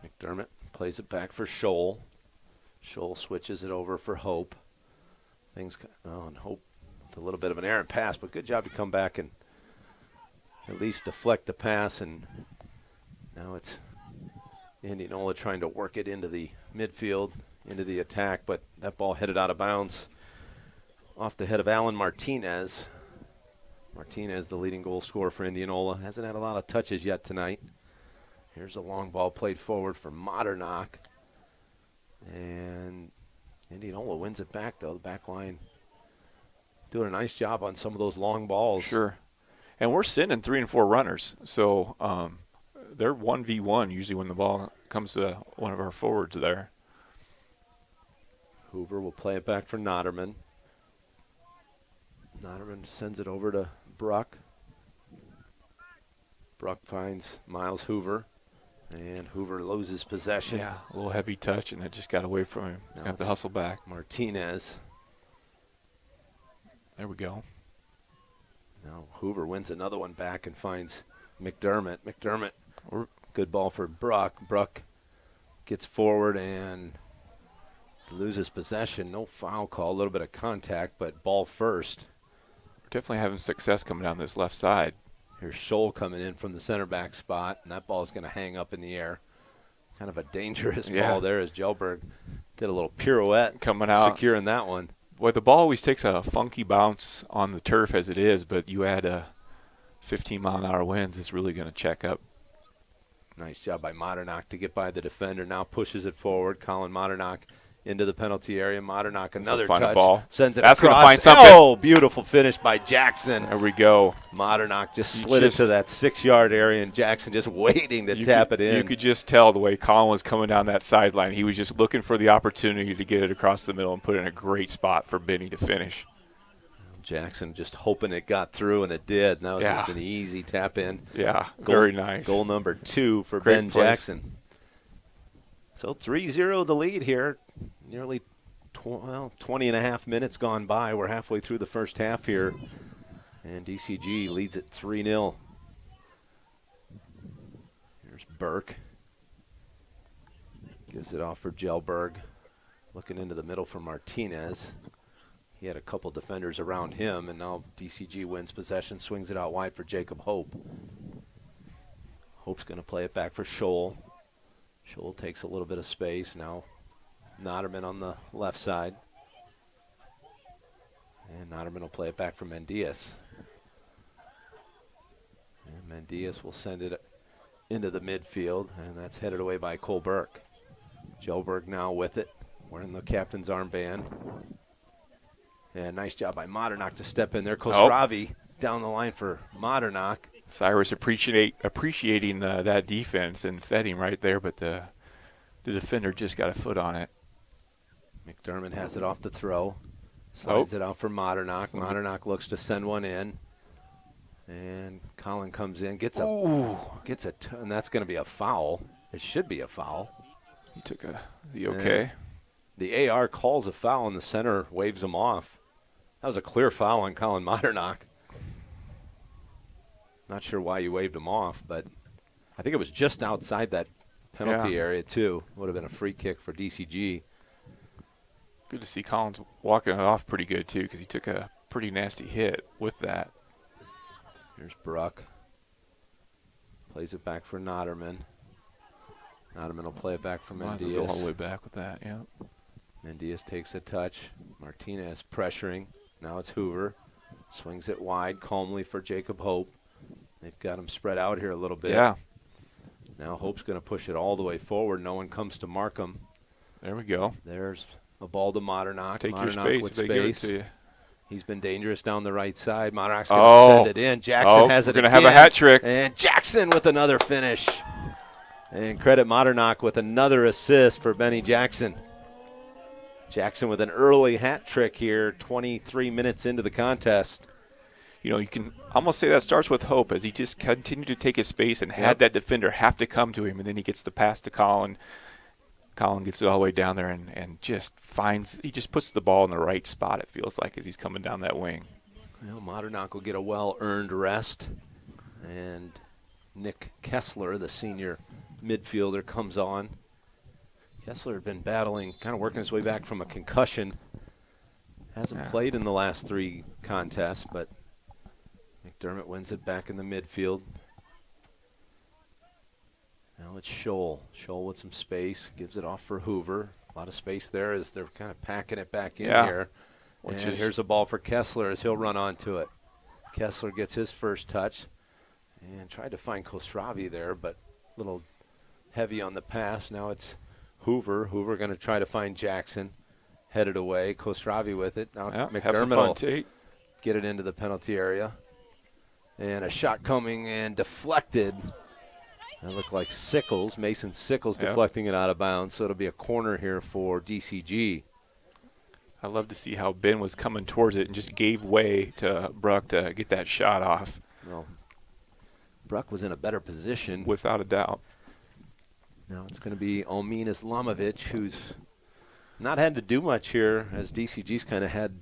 McDermott plays it back for Scholl. Scholl switches it over for Hope. And Hope with a little bit of an errant pass, but good job to come back and at least deflect the pass, and now it's Indianola trying to work it into the midfield, into the attack, but that ball headed out of bounds off the head of Alan Martinez. Martinez, the leading goal scorer for Indianola, hasn't had a lot of touches yet tonight. Here's a long ball played forward for Modernock, and Indianola wins it back, though. The back line doing a nice job on some of those long balls. Sure. And we're sitting in 3 and 4 runners, so they're 1v1 usually when the ball comes to one of our forwards there. Hoover will play it back for Noderman. Noderman sends it over to Bruck. Bruck finds Miles Hoover, and Hoover loses possession. Yeah, a little heavy touch, and it just got away from him. Now Have to hustle back. Martinez. There we go. Now Hoover wins another one back and finds McDermott. McDermott, good ball for Bruck. Bruck gets forward and loses possession. No foul call, a little bit of contact, but ball first. We're definitely having success coming down this left side. Here's Scholl coming in from the center back spot, and that ball is going to hang up in the air. Kind of a dangerous ball there as Gelberg did a little pirouette coming out, securing that one. Boy, the ball always takes a funky bounce on the turf as it is, but you add a 15-mile-an-hour winds, it's really going to check up. Nice job by Modernock to get by the defender. Now pushes it forward. Colin Modernock into the penalty area. Modernock, another touch. Ball. Sends it That's across. Going to find something. Oh, beautiful finish by Jackson. There we go. Modernock just slid it to that 6-yard area, and Jackson just waiting to tap it in. You could just tell the way Colin was coming down that sideline. He was just looking for the opportunity to get it across the middle and put it in a great spot for Benny to finish. Jackson just hoping it got through, and it did. And that was just an easy tap in. Yeah, very nice. Goal number 2 for Great Ben place. Jackson. So 3-0 the lead here. Nearly 20 and a half minutes gone by. We're halfway through the first half here. And DCG leads it 3-0. Here's Burke. Gives it off for Gelberg. Looking into the middle for Martinez. He had a couple defenders around him, and now DCG wins possession, swings it out wide for Jacob Hope. Hope's going to play it back for Scholl. Scholl takes a little bit of space. Now Noderman on the left side. And Noderman will play it back for Mendias. And Mendias will send it into the midfield, and that's headed away by Cole Burke. Gelberg now with it, wearing the captain's armband. And nice job by Modernock to step in there. Khosravi down the line for Modernock. Cyrus appreciating that defense and fed him right there, but the defender just got a foot on it. McDermott has it off the throw. Slides it out for Modernock. Modernock looks to send one in. And Colin comes in, gets and that's going to be a foul. It should be a foul. He took is he okay? And the AR calls a foul, and the center waves him off. That was a clear foul on Colin Modernock. Not sure why you waved him off, but I think it was just outside that penalty area, too. Would have been a free kick for DCG. Good to see Collins walking it off pretty good, too, because he took a pretty nasty hit with that. Here's Bruck. Plays it back for Noderman. Noderman will play it back for Mendias. Go all the way back with that, yeah. Mendias takes a touch. Martinez pressuring. Now it's Hoover. Swings it wide calmly for Jacob Hope. They've got him spread out here a little bit. Yeah. Now Hope's going to push it all the way forward. No one comes to mark him. There we go. There's a ball to Modernock. Take your Modernock space. with They give it space. to you. He's been dangerous down the right side. Modernock's going to send it in. Jackson has it we're again. going to have a hat trick. And Jackson with another finish. And credit Modernock with another assist for Benny Jackson. Jackson with an early hat trick here, 23 minutes into the contest. You know, you can almost say that starts with Hope as he just continued to take his space and had that defender have to come to him, and then he gets the pass to Colin. Colin gets it all the way down there and just he just puts the ball in the right spot, it feels like, as he's coming down that wing. Well, Modernock will get a well-earned rest. And Nick Kessler, the senior midfielder, comes on. Kessler had been battling, kind of working his way back from a concussion. Hasn't played in the last 3 contests, but McDermott wins it back in the midfield. Now it's Scholl. Scholl with some space, gives it off for Hoover. A lot of space there as they're kind of packing it back in here. And here's a ball for Kessler as he'll run onto it. Kessler gets his first touch and tried to find Khosravi there, but a little heavy on the pass. Now it's Hoover. Hoover going to try to find Jackson. Headed away. Khosravi with it. Now McDermott will get it into the penalty area. And a shot coming and deflected. That looked like Sickles, Mason Sickles, deflecting it out of bounds. So it'll be a corner here for DCG. I love to see how Ben was coming towards it and just gave way to Bruck to get that shot off. Well, Bruck was in a better position. Without a doubt. Now it's going to be Omin Islamovic, who's not had to do much here, as DCG's kind of had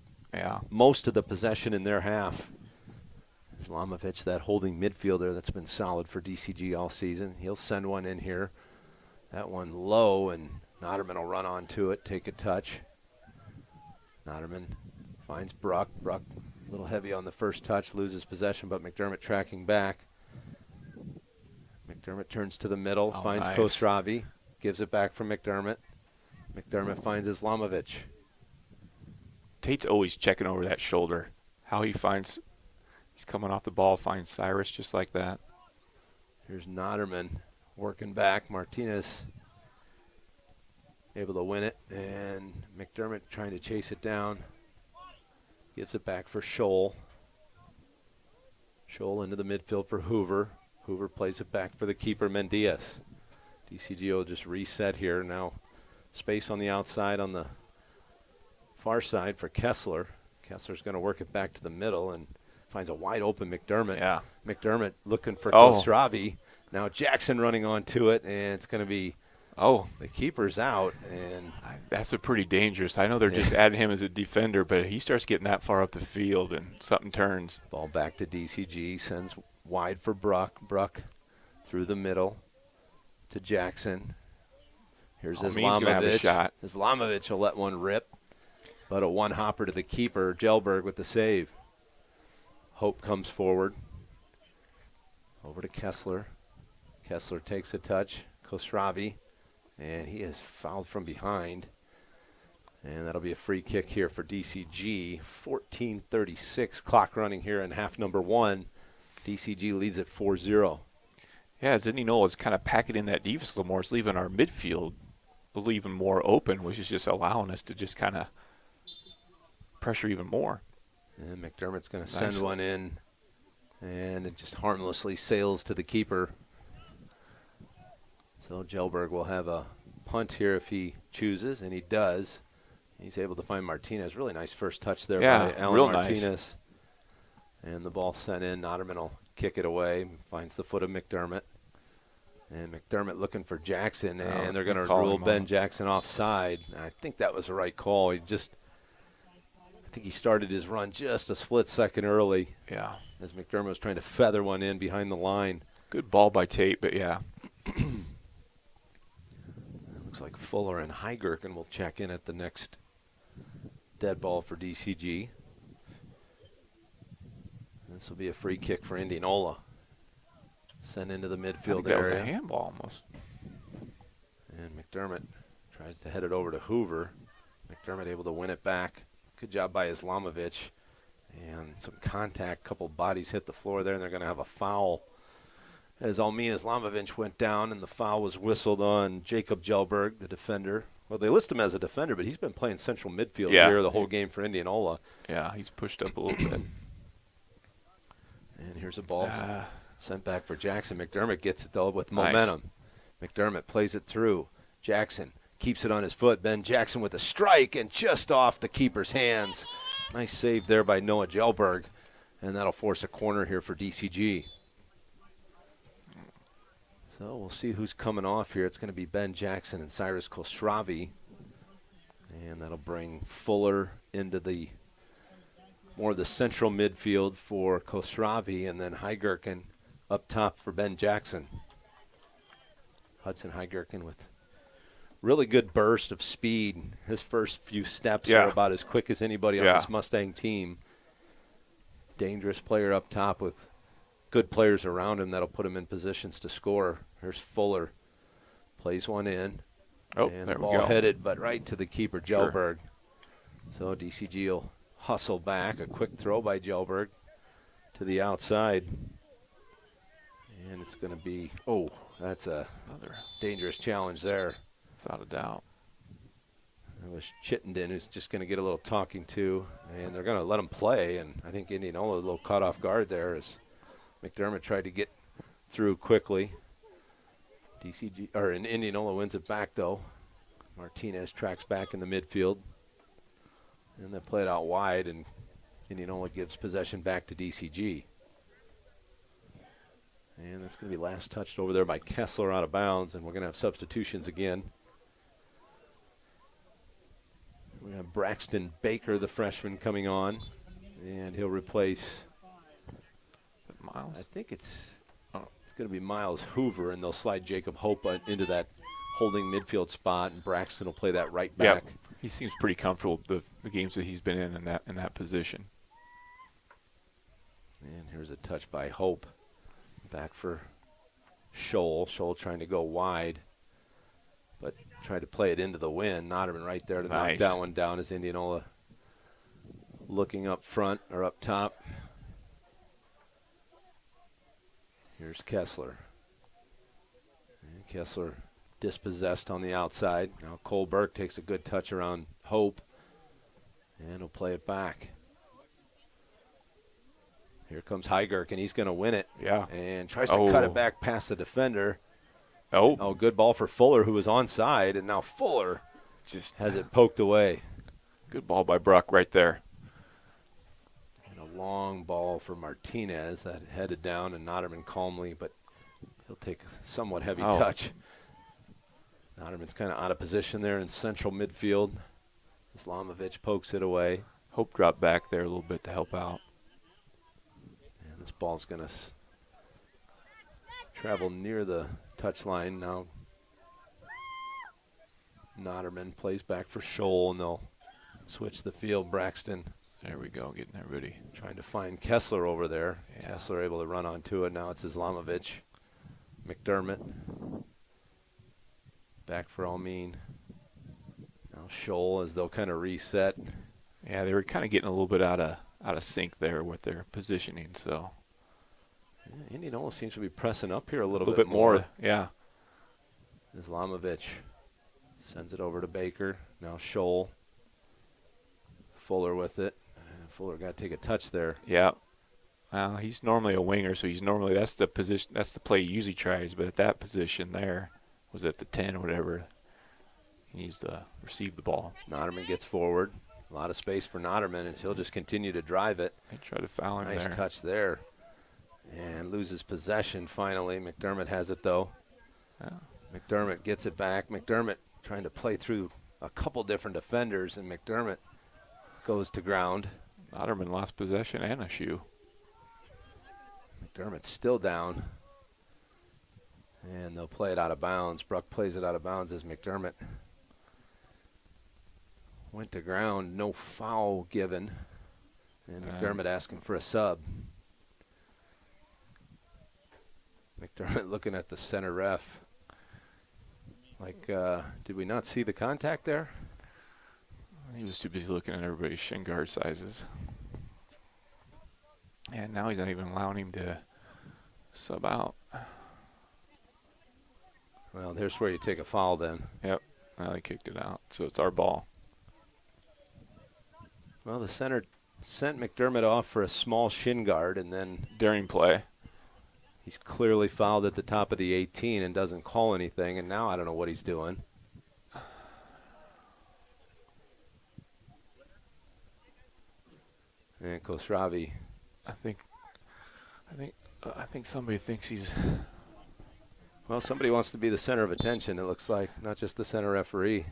most of the possession in their half. Islamovic, that holding midfielder that's been solid for DCG all season. He'll send one in here. That one low, and Noderman will run onto it, take a touch. Noderman finds Bruck. Bruck a little heavy on the first touch, loses possession, but McDermott tracking back. McDermott turns to the middle, finds Khosravi, gives it back from McDermott. McDermott finds Islamovic. Tate's always checking over that shoulder. How he finds, he's coming off the ball, finds Cyrus just like that. Here's Noderman working back. Martinez able to win it, and McDermott trying to chase it down. Gets it back for Scholl. Scholl into the midfield for Hoover. Hoover plays it back for the keeper, Mendias. DCG will just reset here. Now space on the outside on the far side for Kessler. Kessler's going to work it back to the middle and finds a wide open McDermott. Yeah. McDermott looking for Khosravi. Now Jackson running onto it, and it's going to be the keeper's out. And that's a pretty dangerous. I know they're just adding him as a defender, but he starts getting that far up the field and something turns. Ball back to DCG, sends wide for Bruck. Bruck through the middle to Jackson. Here's Islamovic. Gonna have a shot. Islamovic will let one rip, but a one-hopper to the keeper. Gelberg with the save. Hope comes forward. Over to Kessler. Kessler takes a touch. Khosravi, and he is fouled from behind. And that'll be a free kick here for DCG. 14:36 clock running here in half number 1. DCG leads at 4-0. Yeah, as Indianola is kind of packing in that defense a little more, it's leaving our midfield a little even more open, which is just allowing us to just kind of pressure even more. And McDermott's going to send one in, and it just harmlessly sails to the keeper. So Gelberg will have a punt here if he chooses, and he does. He's able to find Martinez. Really nice first touch there by Alan Martinez. Nice. And the ball sent in. Noderman will kick it away. Finds the foot of McDermott. And McDermott looking for Jackson, and they're going to rule Ben Jackson offside. I think that was the right call. I think he started his run just a split second early. Yeah. As McDermott was trying to feather one in behind the line. Good ball by Tate, but yeah. Looks like Fuller and Heigerken will check in at the next dead ball for DCG. This will be a free kick for Indianola. Sent into the midfield area. That was a handball almost. And McDermott tries to head it over to Hoover. McDermott able to win it back. Good job by Islamovic. And some contact, couple bodies hit the floor there, and they're going to have a foul. As Almin Islamovic went down, and the foul was whistled on Jacob Jelberg, the defender. Well, they list him as a defender, but he's been playing central midfield here the whole game for Indianola. Yeah, he's pushed up a little bit. And here's a ball sent back for Jackson. McDermott gets it, though, with momentum. McDermott plays it through. Jackson keeps it on his foot. Ben Jackson with a strike and just off the keeper's hands. Nice save there by Noah Jelberg. And that'll force a corner here for DCG. So we'll see who's coming off here. It's going to be Ben Jackson and Cyrus Khosravi. And that'll bring Fuller into the more of the central midfield for Khosravi, and then Heigirken up top for Ben Jackson. Hudson Heigirken with really good burst of speed. His first few steps are about as quick as anybody on this Mustang team. Dangerous player up top with good players around him that'll put him in positions to score. Here's Fuller. Plays one in. Oh, and there the we ball go. headed, but right to the keeper, Jelberg. So DCG will hustle back. A quick throw by Jelberg to the outside. And it's going to be, that's another dangerous challenge there. Without a doubt. It was Chittenden who's just going to get a little talking to, and they're going to let him play. And I think Indianola a little caught off guard there as McDermott tried to get through quickly. Indianola wins it back, though. Martinez tracks back in the midfield. And they play it out wide, and Indianola gives possession back to DCG. And that's going to be last touched over there by Kessler out of bounds, and we're going to have substitutions again. We have Braxton Baker, the freshman, coming on, and he'll replace Miles. I think it's going to be Miles Hoover, and they'll slide Jacob Hope into that holding midfield spot, and Braxton will play that right back. Yep. He seems pretty comfortable with the games that he's been in that position. And here's a touch by Hope. Back for Scholl. Scholl trying to go wide, but tried to play it into the wind. Notterman right there to knock that one down as Indianola looking up front or up top. Here's Kessler. And Kessler dispossessed on the outside. Now Cole Burke takes a good touch around Hope, and he'll play it back. Here comes Heigirk, and he's going to win it. Yeah. And tries to cut it back past the defender. Oh, good ball for Fuller, who was onside, and now Fuller just has it poked away. Good ball by Bruck right there. And a long ball for Martinez that headed down, and Notterman calmly, but he'll take a somewhat heavy touch. Notterman's kind of out of position there in central midfield. Islamovic pokes it away. Hope dropped back there a little bit to help out. And this ball's going to travel near the touchline now. Notterman plays back for Scholl, and they'll switch the field. Braxton. There we go, getting that ready. Trying to find Kessler over there. Yeah. Kessler able to run onto it. Now it's Islamovic. McDermott. Back for Almin. Now Scholl as they'll kind of reset. Yeah, they were kind of getting a little bit out of sync there with their positioning. So yeah, Indianola seems to be pressing up here a little bit more. Yeah. Islamovic sends it over to Baker. Now Scholl. Fuller with it. Fuller got to take a touch there. Yeah. He's normally a winger, so that's the position, that's the play he usually tries. But at that position there, was at the 10 or whatever, he needs to receive the ball. Notterman gets forward. A lot of space for Notterman, and he'll just continue to drive it. They try to foul him there. Nice touch there. And loses possession finally. McDermott has it, though. Yeah. McDermott gets it back. McDermott trying to play through a couple different defenders, and McDermott goes to ground. Notterman lost possession and a shoe. McDermott's still down. And they'll play it out of bounds. Bruck plays it out of bounds as McDermott went to ground. No foul given. And McDermott asking for a sub. McDermott looking at the center ref. Like, did we not see the contact there? He was too busy looking at everybody's shin guard sizes. And now he's not even allowing him to sub out. Well, there's where you take a foul then. Yep. Now he kicked it out, so it's our ball. Well, the center sent McDermott off for a small shin guard, and then During play. he's clearly fouled at the top of the 18 and doesn't call anything, and now I don't know what he's doing. And Khosravi. I think somebody thinks he's. Well, somebody wants to be the center of attention, it looks like, not just the center referee.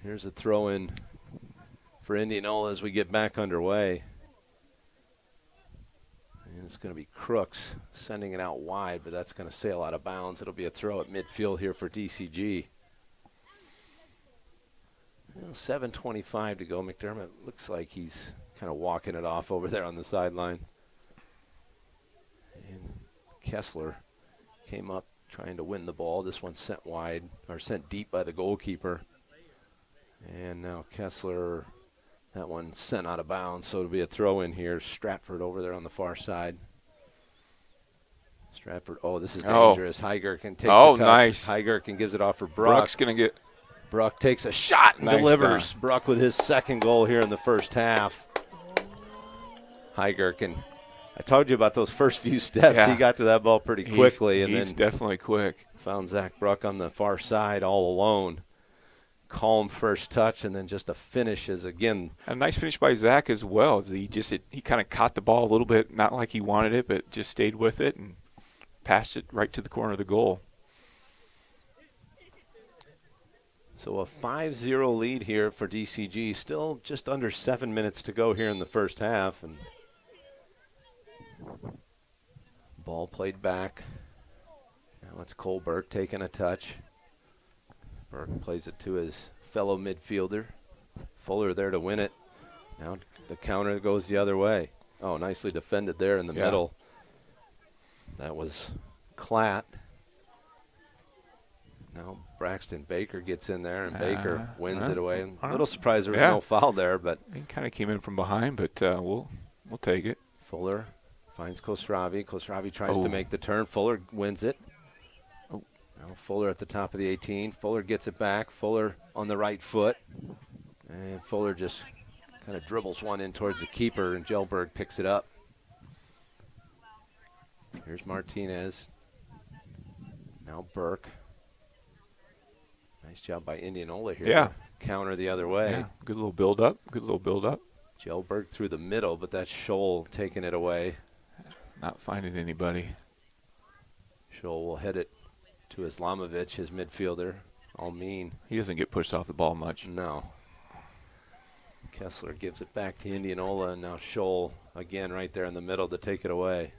Here's a throw-in for Indianola as we get back underway. And it's going to be Crooks sending it out wide, but that's going to sail out of bounds. It'll be a throw at midfield here for DCG. 7:25 to go. McDermott looks like he's kind of walking it off over there on the sideline. And Kessler came up trying to win the ball. This one's sent wide, or sent deep by the goalkeeper. And now Kessler, that one sent out of bounds, so it'll be a throw in here. Stratford over there on the far side. Stratford, this is dangerous. Heigerken takes a touch. Nice. Heigerken gives it off for Brock. Brock's going to get. Brock takes a shot and Nice delivers. done. Brock with his second goal here in the first half. Heigerken. I told you about those first few steps. Yeah. He got to that ball pretty quickly. He's then definitely quick. found Zach Brock on the far side all alone. Calm first touch, and then just a finish is, again. A nice finish by Zach as well. As he kind of caught the ball a little bit, not like he wanted it, but just stayed with it and passed it right to the corner of the goal. So a 5-0 lead here for DCG. Still just under 7 minutes to go here in the first half. And ball played back. Now it's Cole Burke taking a touch. Burke plays it to his fellow midfielder. Fuller there to win it. Now the counter goes the other way. Oh, nicely defended there in the middle. That was Klatt. Now Braxton Baker gets in there, and Baker wins it away. I'm a little surprised there was no foul there, but he kind of came in from behind, but we'll take it. Fuller finds Khosravi. Khosravi tries to make the turn. Fuller wins it. Now Fuller at the top of the 18. Fuller gets it back. Fuller on the right foot. And Fuller just kind of dribbles one in towards the keeper, and Gelberg picks it up. Here's Martinez. Now Burke. Nice job by Indianola here. Yeah. Counter the other way. Yeah. Good little build-up. Gelberg through the middle, but that's Scholl taking it away. Not finding anybody. Scholl will head it to Islamovic, his midfielder. All mean. He doesn't get pushed off the ball much. No. Kessler gives it back to Indianola, and now Scholl again right there in the middle to take it away.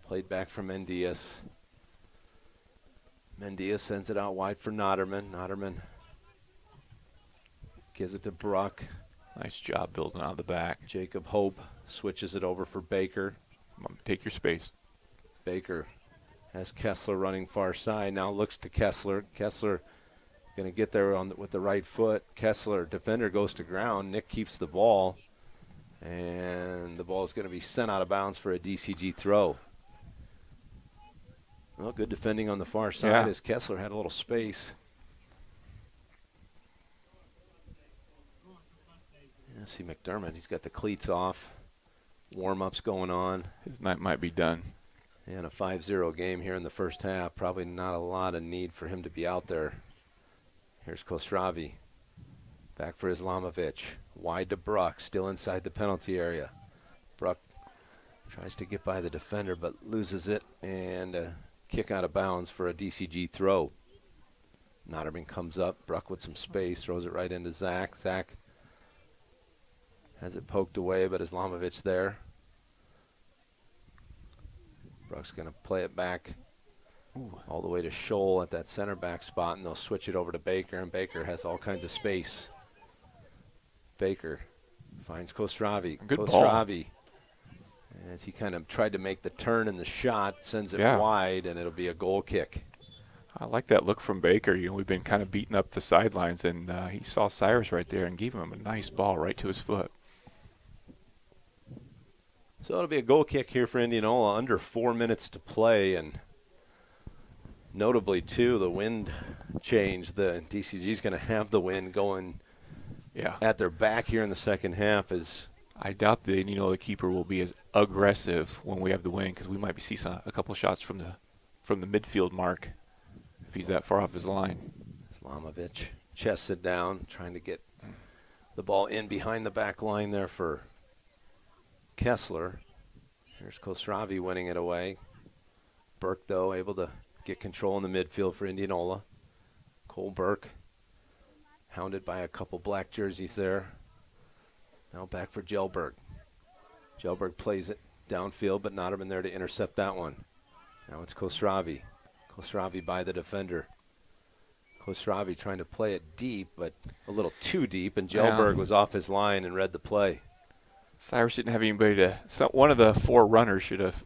Played back from Mendias. Mendias sends it out wide for Noderman. Noderman gives it to Bruck. Nice job building out of the back. Jacob Hope switches it over for Baker. Come on, take your space. Baker has Kessler running far side. Now looks to Kessler. Kessler going to get there with the right foot. Kessler, defender, goes to ground. Nick keeps the ball. And the ball is going to be sent out of bounds for a DCG throw. Well, good defending on the far side as Kessler had a little space. Yeah, see McDermott, he's got the cleats off. Warm-ups going on. His night might be done. And a 5-0 game here in the first half. Probably not a lot of need for him to be out there. Here's Khosravi. Back for Islamovic. Wide to Bruck, still inside the penalty area. Bruck tries to get by the defender but loses it, and kick out of bounds for a DCG throw. Noderman comes up. Bruck with some space, throws it right into Zach. Zach has it poked away, but Islamovic there. Bruck's going to play it back all the way to Scholl at that center back spot, and they'll switch it over to Baker, and Baker has all kinds of space. Baker finds Khosravi. Good Khosravi, as he kind of tried to make the turn in the shot, sends it wide, and it'll be a goal kick. I like that look from Baker. You know, we've been kind of beating up the sidelines, and he saw Cyrus right there and gave him a nice ball right to his foot. So it'll be a goal kick here for Indianola, under 4 minutes to play, and notably, too, the wind change. The DCG is going to have the wind going at their back here in the second half. I doubt the Indianola keeper will be as aggressive when we have the wind, because we might see a couple shots from the midfield mark if he's that far off his line. Islamovic chests it down, trying to get the ball in behind the back line there for Kessler. Here's Khosravi winning it away. Burke, though, able to get control in the midfield for Indianola. Cole Burke, hounded by a couple black jerseys there. Now back for Gelberg. Gelberg plays it downfield, but Noterman there to intercept that one. Now it's Khosravi. Khosravi by the defender. Khosravi trying to play it deep, but a little too deep, and Gelberg was off his line and read the play. Cyrus didn't have anybody to. One of the four runners should have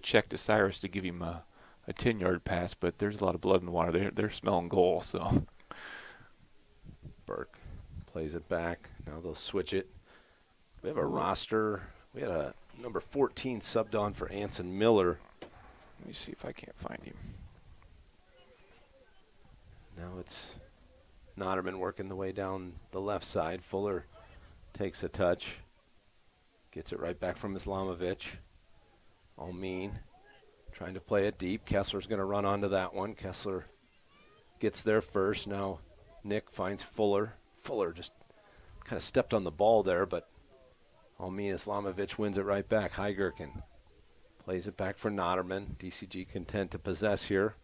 checked to Cyrus to give him a 10-yard pass, but there's a lot of blood in the water. They're smelling goal, so. Burke plays it back. Now they'll switch it. We have a roster. We had a number 14 subbed on for Anson Miller. Let me see if I can't find him. Now it's Noterman working the way down the left side. Fuller takes a touch. Gets it right back from Islamovic. Almean trying to play it deep. Kessler's going to run onto that one. Kessler gets there first. Now Nick finds Fuller. Fuller just kind of stepped on the ball there, but Almean Islamovic wins it right back. Heigerken plays it back for Noterman. DCG content to possess here.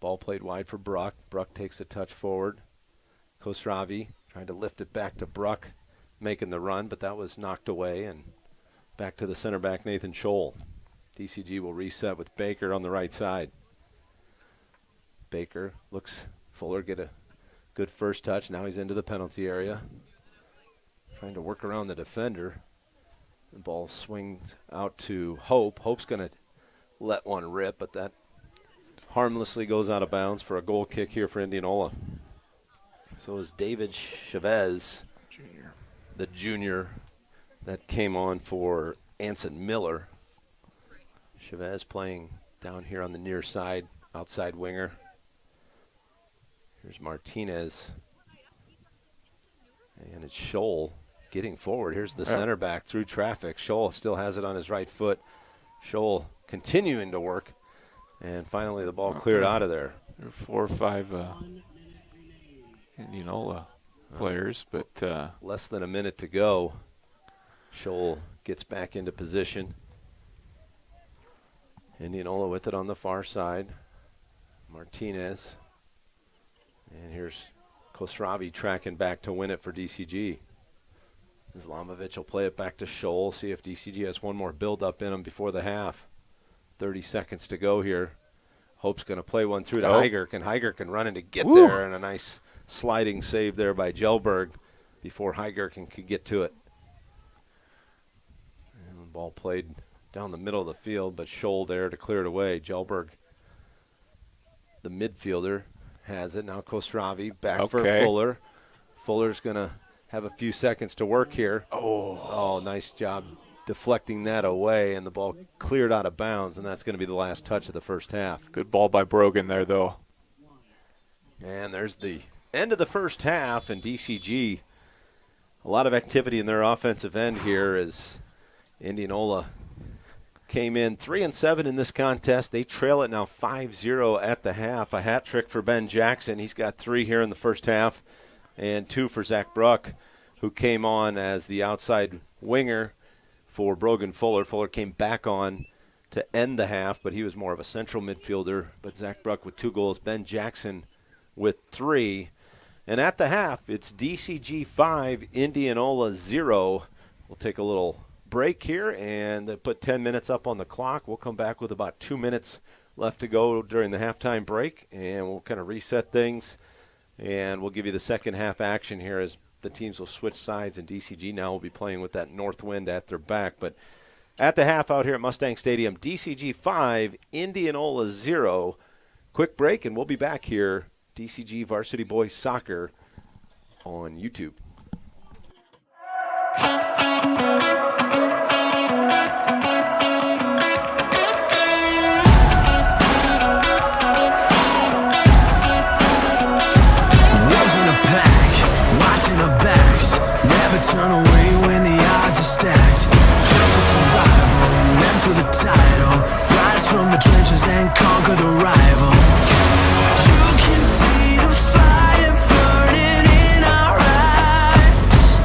Ball played wide for Bruck. Bruck takes a touch forward. Khosravi trying to lift it back to Bruck, making the run, but that was knocked away, and back to the center back, Nathan Scholl. DCG will reset with Baker on the right side. Baker looks Fuller get a good first touch. Now he's into the penalty area. Trying to work around the defender. The ball swings out to Hope. Hope's going to let one rip, but that harmlessly goes out of bounds for a goal kick here for Indianola. So is David Chavez, the junior that came on for Anson Miller. Chavez playing down here on the near side, outside winger. Here's Martinez. And it's Scholl getting forward. Here's the center back through traffic. Scholl still has it on his right foot. Scholl continuing to work. And finally the ball cleared out of there. There are 4 or 5 Indianola players, but less than a minute to go. Scholl gets back into position. Indianola with it on the far side. Martinez. And here's Khosravi tracking back to win it for DCG. Islamovic will play it back to Scholl. See if DCG has one more build-up in him before the half. 30 seconds to go here. Hope's going to play one through to Heigerk, and Heigerk can run in to get there, and a nice sliding save there by Gelberg before Heigerk could get to it. And the ball played down the middle of the field, but Scholl there to clear it away. Gelberg, the midfielder, has it. Now Khosravi back for Fuller. Fuller's going to have a few seconds to work here. Oh, nice job deflecting that away, and the ball cleared out of bounds, and that's going to be the last touch of the first half. Good ball by Brogan there, though. And there's the end of the first half, and DCG, a lot of activity in their offensive end here as Indianola came in 3-7 in this contest. They trail it now 5-0 at the half. A hat trick for Ben Jackson. He's got 3 here in the first half, and 2 for Zach Bruck, who came on as the outside winger for Brogan Fuller. Fuller came back on to end the half, but he was more of a central midfielder. But Zach Bruck with 2 goals, Ben Jackson with 3. And at the half, it's DCG 5, Indianola 0. We'll take a little break here and put 10 minutes up on the clock. We'll come back with about 2 minutes left to go during the halftime break, and we'll kind of reset things. And we'll give you the second half action here as the teams will switch sides, and DCG now will be playing with that north wind at their back. But at the half out here at Mustang Stadium, DCG 5, Indianola 0. Quick break, and we'll be back here, DCG Varsity Boys Soccer on YouTube. respect, built for survival, meant for the title. Rise from the trenches and conquer the rival. You can see the fire burning in our eyes.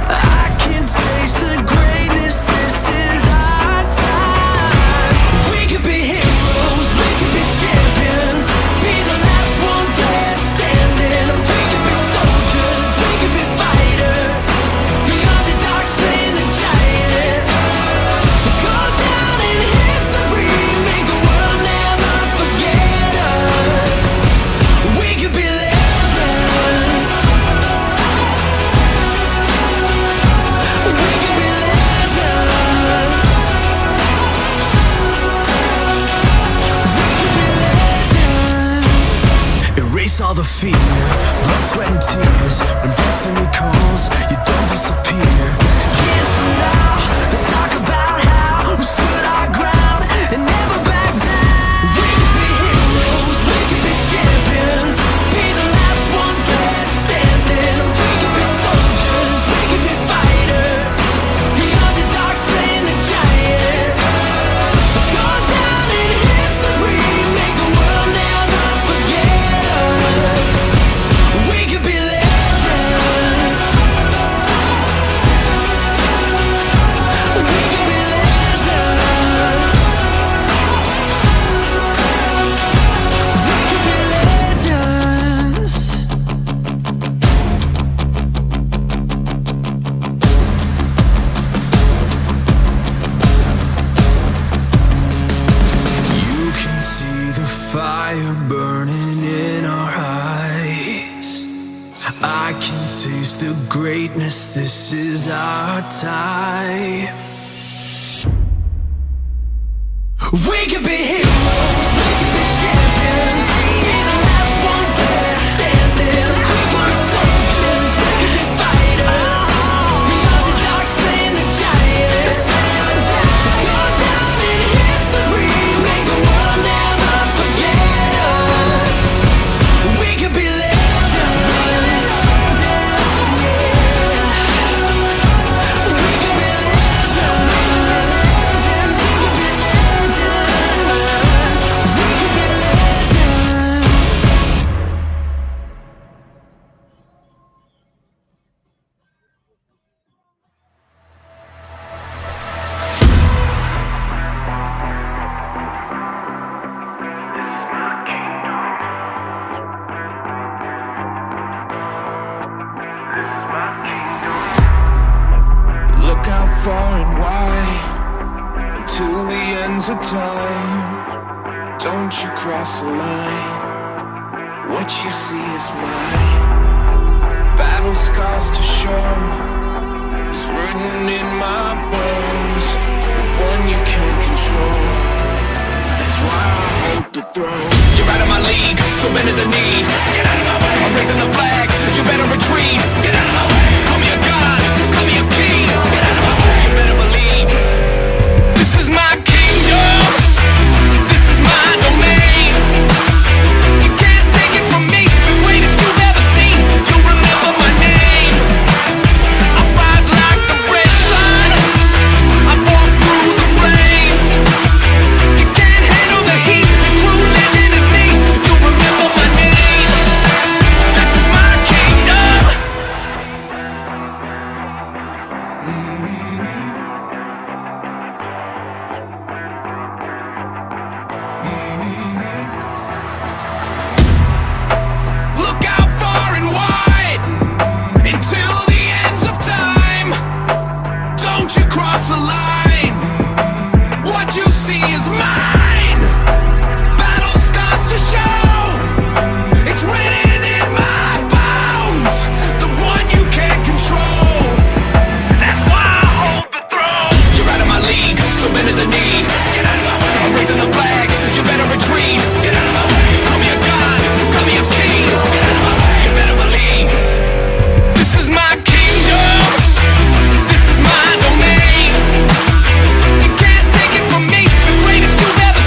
I can taste the greatness, this is our time. We could be heroes, we could be champions, be the last ones left standing. We could be soldiers, we could be fighters, the underdog slaying the giants. Go down in history, make the world never forget us. We could be legends. We could be legends. We could be legends. Erase all the fear, blood, sweat, and tears. When destiny calls, you don't disappear. Years from now, they talk about how we stood our ground and never back down. We could be heroes, we could be champions, be the last ones left standing. We could be soldiers, we could be fighters, the underdog slaying the giants. Go down in history, make the world never forget us. We could be legends. We could be legends. We could be legends. You can see the fire burning in our eyes. I can taste the greatness, this is our time. We could be heroes, we could be champions, be the last ones left standing. We could be soldiers, we could be fighters, the underdog slaying the giants. Go down in history, make the world never forget us. We could be legends. We could be legends. We could be legends. We could be legends. Look out far and wide until the ends of time. Don't you cross the line. What you see is mine. Battle scars to show is written in my bones. The one you can't control. That's why I hold the throne. You're out of my league, so bend to the knee. Get out of my way. I'm raising the flag, you better retreat. Get out of my way. Call me a god, call me a king. Get out of my way. You better believe. This is my kingdom. This is my domain. You can't take it from me. The greatest you've ever seen. You'll remember my name. I rise like the red sun. I walk through the flames. You can't handle the heat. The true legend is me. You'll remember my name. This is my kingdom. Look out far and wide until the ends of time. Don't you cross the line. What you see is mine. Battle scars to show. It's written in my bones. The one you can't control. That's why I hold the throne. You're out of my league, so bend to the knee. Get out of my way. I'm raising the flag. You better retreat. Get out of my way. Call me a god, call me a king. Get out of my way. You better believe. This is my kingdom. This is my domain. You can't take it from me. The greatest you've ever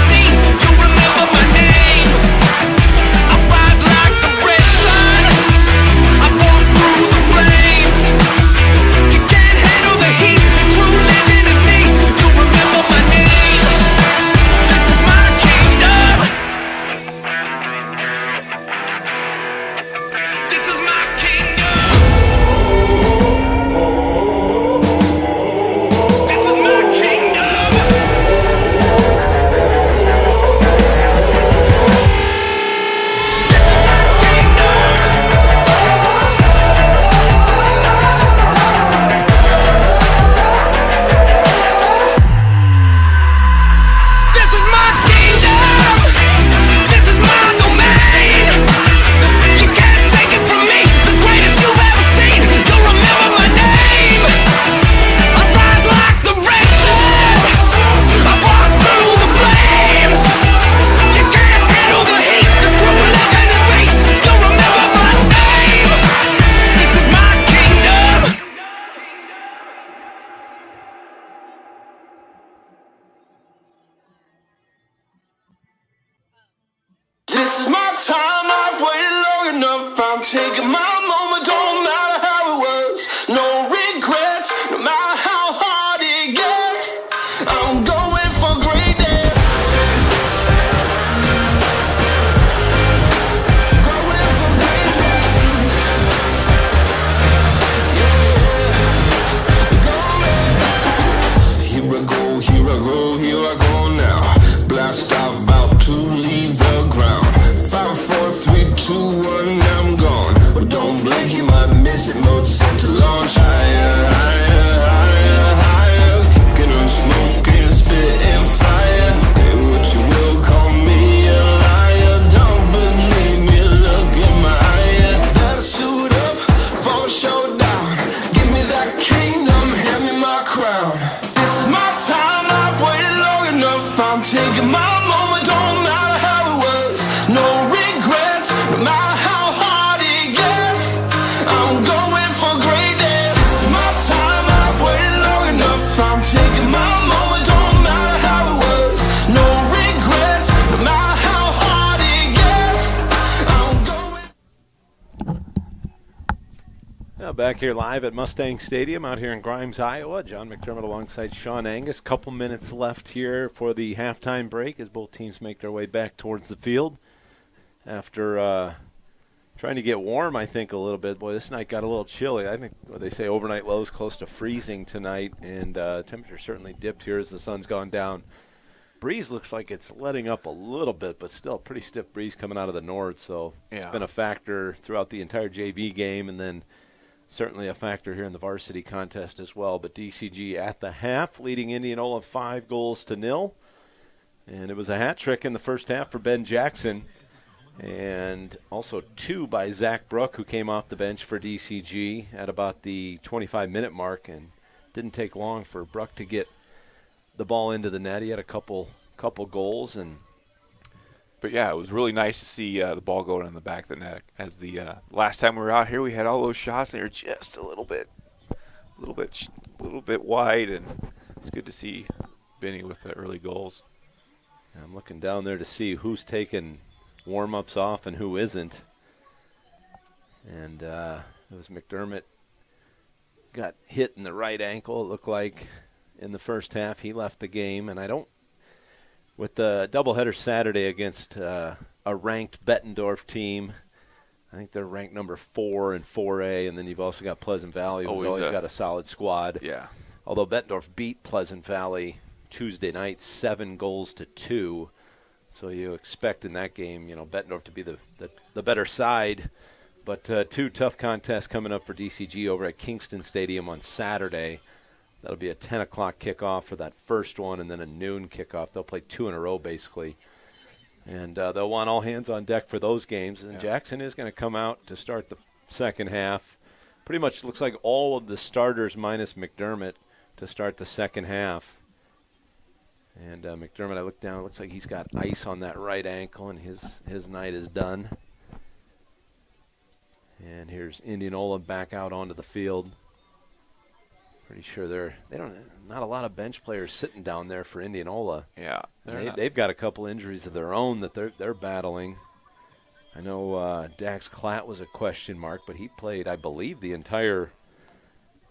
This is my time, I've waited long enough. I'm taking my moment, don't matter how it was. No regrets, no matter how hard it gets. I'm going for greatness. This is my time, I've waited long enough. I'm taking my moment, don't matter how it was. No regrets, no matter how hard it gets. I'm going. Now back here live at Mustang Stadium out here in Grimes, Iowa. John McDermott alongside Sean Angus. Couple minutes left here for the halftime break as both teams make their way back towards the field. After trying to get warm, I think, a little bit. Boy, this night got a little chilly. I think they say overnight lows close to freezing tonight, and temperature certainly dipped here as the sun's gone down. Breeze looks like it's letting up a little bit, but still a pretty stiff breeze coming out of the north, so it's been a factor throughout the entire JV game, and then certainly a factor here in the varsity contest as well. But DCG at the half, leading Indianola 5-0. And it was a hat trick in the first half for Ben Jackson. And also 2 by Zach Brook, who came off the bench for DCG at about the 25-minute mark. And didn't take long for Brook to get the ball into the net. He had a couple goals. But yeah, it was really nice to see the ball going in the back of the net. As the last time we were out here, we had all those shots, and they were just a little bit wide, and it's good to see Benny with the early goals. I'm looking down there to see who's taking warm-ups off and who isn't. And it was McDermott got hit in the right ankle, it looked like, in the first half. He left the game, and with the doubleheader Saturday against a ranked Bettendorf team, I think they're ranked number 4 in 4A, and then you've also got Pleasant Valley, who's always got a solid squad. Yeah. Although Bettendorf beat Pleasant Valley Tuesday night 7-2, so you expect in that game, Bettendorf to be the better side. But 2 tough contests coming up for DCG over at Kingston Stadium on Saturday. That'll be a 10 o'clock kickoff for that first one, and then a noon kickoff. They'll play 2 in a row, basically. And they'll want all hands on deck for those games. And Jackson is going to come out to start the second half. Pretty much looks like all of the starters minus McDermott to start the second half. And McDermott, I look down, it looks like he's got ice on that right ankle, and his night is done. And here's Indianola back out onto the field. Pretty sure not a lot of bench players sitting down there for Indianola. Yeah, they've got a couple injuries of their own that they're battling. I know Dax Klatt was a question mark, but he played, I believe, the entire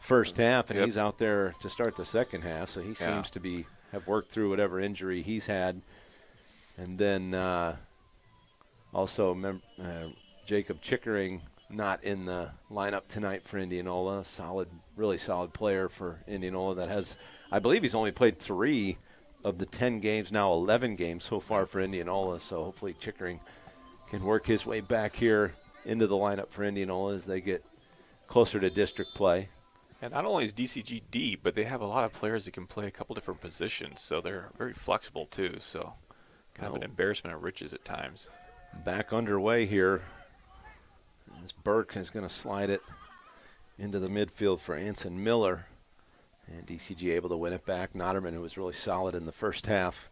first half, and he's out there to start the second half. So he seems to have worked through whatever injury he's had. And then also Jacob Chickering not in the lineup tonight for Indianola. Really solid player for Indianola that has, I believe he's only played 3 of the 10 games, now 11 games so far for Indianola. So hopefully Chickering can work his way back here into the lineup for Indianola as they get closer to district play. And not only is DCG deep, but they have a lot of players that can play a couple different positions, so they're very flexible too. So kind of an embarrassment of riches at times. Back underway here. As Burke is going to slide it into the midfield for Anson Miller. And DCG able to win it back. Notterman, who was really solid in the first half,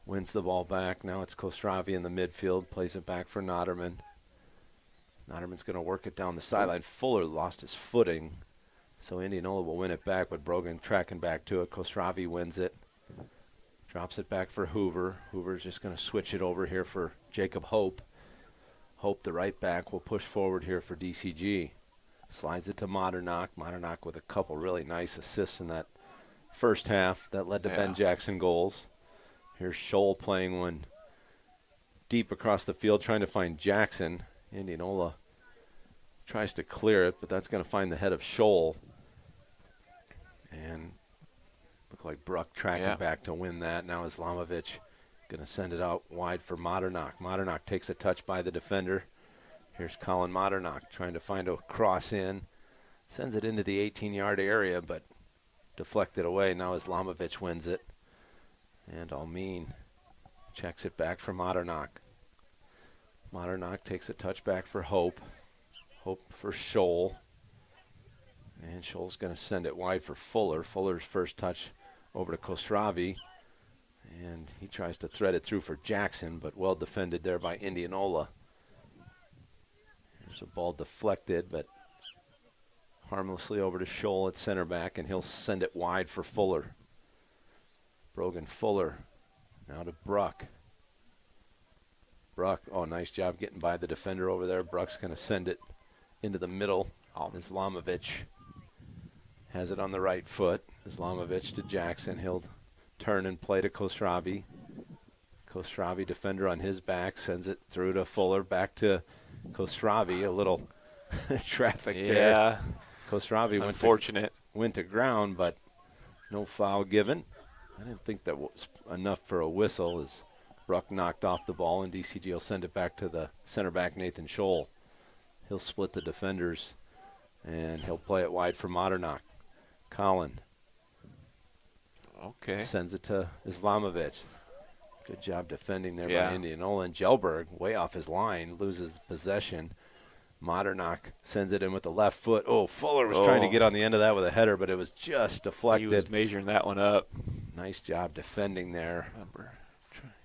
wins the ball back. Now it's Kosravi in the midfield, plays it back for Notterman. Notterman's going to work it down the sideline. Fuller lost his footing, so Indianola will win it back, but Brogan tracking back to it. Kosravi wins it. Drops it back for Hoover. Hoover's just going to switch it over here for Jacob Hope. Hope, the right back, will push forward here for DCG. Slides it to Modernock. Modernock with a couple really nice assists in that first half that led to Ben Jackson goals. Here's Scholl playing one deep across the field, trying to find Jackson. Indianola tries to clear it, but that's going to find the head of Scholl. And look like Bruck tracking back to win that. Now Islamovic going to send it out wide for Modernock. Modernock takes a touch by the defender. Here's Colin Modernock trying to find a cross in. Sends it into the 18-yard area, but deflected away. Now Islamovic wins it. And Almin checks it back for Modernock. Modernock takes a touch back for Hope. Hope for Scholl. And Scholl's going to send it wide for Fuller. Fuller's first touch over to Khosravi. And he tries to thread it through for Jackson, but well defended there by Indianola. There's a ball deflected, but harmlessly over to Scholl at center back, and he'll send it wide for Fuller. Brogan Fuller now to Bruck. Bruck, oh, nice job getting by the defender over there. Bruck's going to send it into the middle. Islamovic has it on the right foot. Islamovic to Jackson. He'll turn and play to Khosravi. Khosravi, defender on his back, sends it through to Fuller. Back to Khosravi. A little traffic there. Yeah. Khosravi went to ground, but no foul given. I didn't think that was enough for a whistle as Bruck knocked off the ball, and DCG will send it back to the center back, Nathan Scholl. He'll split the defenders, and he'll play it wide for Modernock. Collin. Okay. Sends it to Islamovic. Good job defending there by Indianola. And Gelberg, way off his line, loses possession. Modernock sends it in with the left foot. Oh, Fuller was trying to get on the end of that with a header, but it was just deflected. He was measuring that one up. Nice job defending there. Number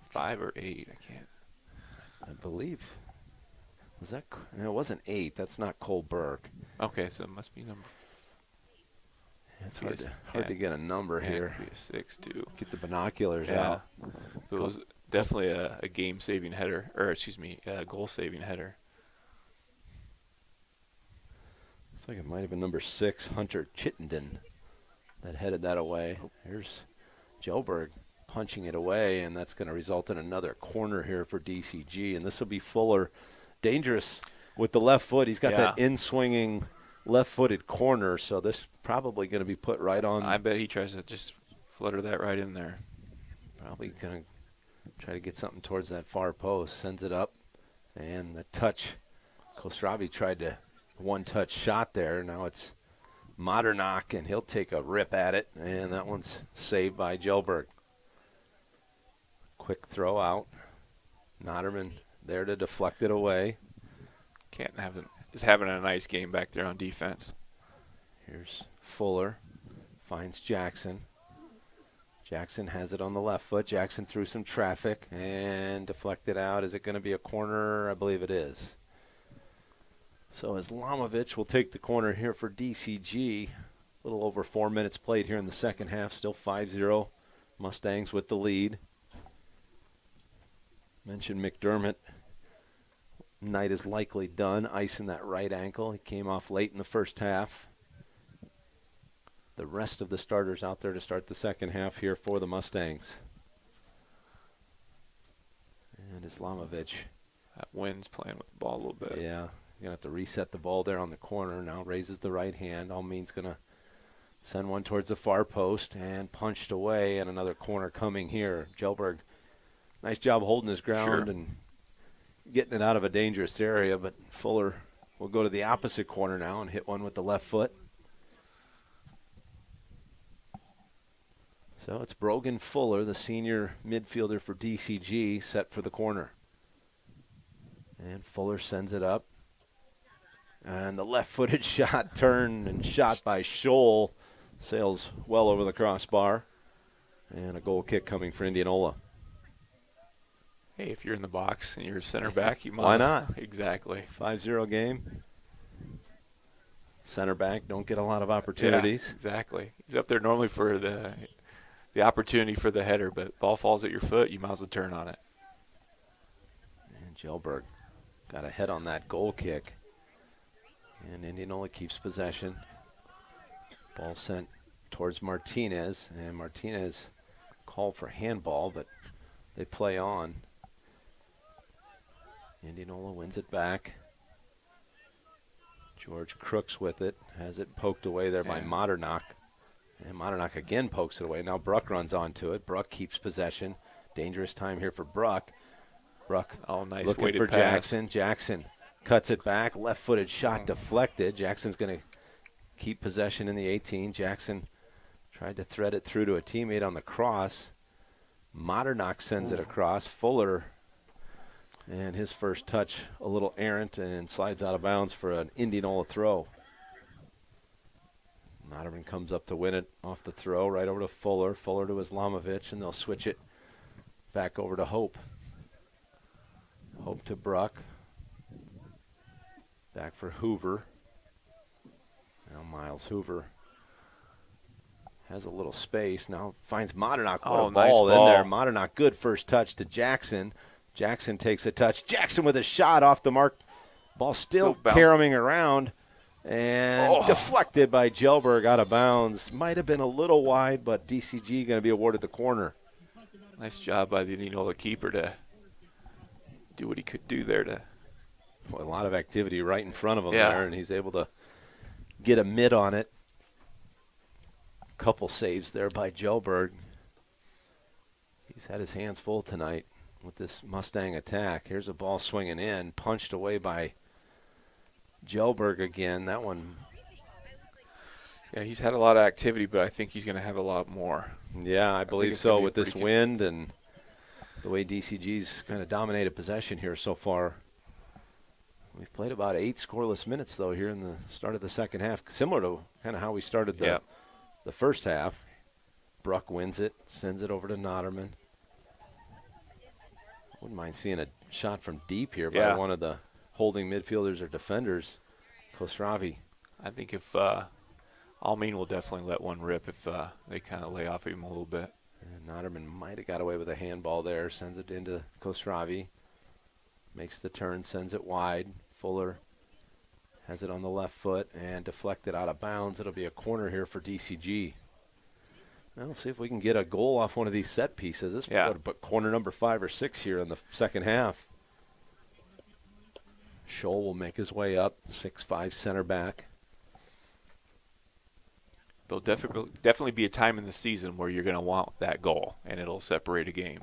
5 or 8, I can't. I believe. Was that? No, it wasn't 8. That's not Cole Burke. Okay, so it must be number. It's hard to get a number here. It could be a 6 too. Get the binoculars out. It was definitely a game-saving header, or excuse me, a goal-saving header. Looks like it might have been number 6, Hunter Chittenden, that headed that away. Here's Gelberg punching it away, and that's going to result in another corner here for DCG. And this will be Fuller, dangerous with the left foot. He's got that in-swinging left-footed corner, so this probably going to be put right on. I bet he tries to just flutter that right in there. Probably going to try to get something towards that far post. Sends it up, and the touch. Khosravi tried to one-touch shot there. Now it's Modernock, and he'll take a rip at it, and that one's saved by Gelberg. Quick throw out. Notterman there to deflect it away. Can't have him. Is having a nice game back there on defense. Here's Fuller. Finds Jackson. Jackson has it on the left foot. Jackson through some traffic and deflected out. Is it going to be a corner? I believe it is. So Islamovic will take the corner here for DCG. A little over 4 minutes played here in the second half. Still 5-0. Mustangs with the lead. Mentioned McDermott. Night is likely done. Ice in that right ankle. He came off late in the first half. The rest of the starters out there to start the second half here for the Mustangs. And Islamovic. That wind's playing with the ball a little bit. Yeah. You're going to have to reset the ball there on the corner. Now raises the right hand. Almeen's going to send one towards the far post and punched away. And another corner coming here. Gelberg, nice job holding his ground and getting it out of a dangerous area. But Fuller will go to the opposite corner now and hit one with the left foot. So it's Brogan Fuller, the senior midfielder for DCG, set for the corner. And Fuller sends it up. And the left-footed shot turned and shot by Scholl. Sails well over the crossbar. And a goal kick coming for Indianola. Hey, if you're in the box and you're a center back, you might. Why not? Exactly. 5-0 game. Center back don't get a lot of opportunities. Yeah, exactly. He's up there normally for the opportunity for the header, but ball falls at your foot, you might as well turn on it. And Gelberg got a head on that goal kick. And Indianola keeps possession. Ball sent towards Martinez. And Martinez called for handball, but they play on. Indianola wins it back. George Crooks with it. Has it poked away there by Modernock. And Modernock again pokes it away. Now Bruck runs onto it. Bruck keeps possession. Dangerous time here for Bruck. Bruck nice looking for pass. Jackson. Jackson cuts it back. Left-footed shot deflected. Jackson's going to keep possession in the 18. Jackson tried to thread it through to a teammate on the cross. Modernock sends it across. Fuller, and his first touch a little errant and slides out of bounds for an Indianola throw. Noderman comes up to win it off the throw, right over to Fuller. Fuller to Islamovich, and they'll switch it back over to Hope. Hope to Bruck. Back for Hoover. Now Miles Hoover has a little space. Now finds Modernock. What a nice ball in ball. there. Modernock, good first touch to Jackson. Jackson takes a touch. Jackson with a shot off the mark. Ball still caroming around. And deflected by Gelberg out of bounds. Might have been a little wide, but DCG going to be awarded the corner. Nice job by the Indianola keeper to do what he could do there. A lot of activity right in front of him there, and he's able to get a mid on it. Couple saves there by Gelberg. He's had his hands full tonight with this Mustang attack. Here's a ball swinging in, punched away by Gelberg again. That one. Yeah, he's had a lot of activity, but I think he's going to have a lot more. Yeah, I believe so with this wind and the way DCG's kind of dominated possession here so far. We've played about 8 scoreless minutes, though, here in the start of the second half, similar to kind of how we started the first half. Bruck wins it, sends it over to Noderman. Wouldn't mind seeing a shot from deep here by one of the holding midfielders or defenders, Khosravi. I think if Almin will definitely let one rip if they kind of lay off him a little bit. And Noderman might have got away with a handball there, sends it into Khosravi. Makes the turn, sends it wide. Fuller has it on the left foot and deflected out of bounds. It'll be a corner here for DCG. Now, let's see if we can get a goal off one of these set pieces. This is corner number 5 or 6 here in the second half. Scholl will make his way up, 6'5" center back. There'll definitely be a time in the season where you're going to want that goal, and it'll separate a game.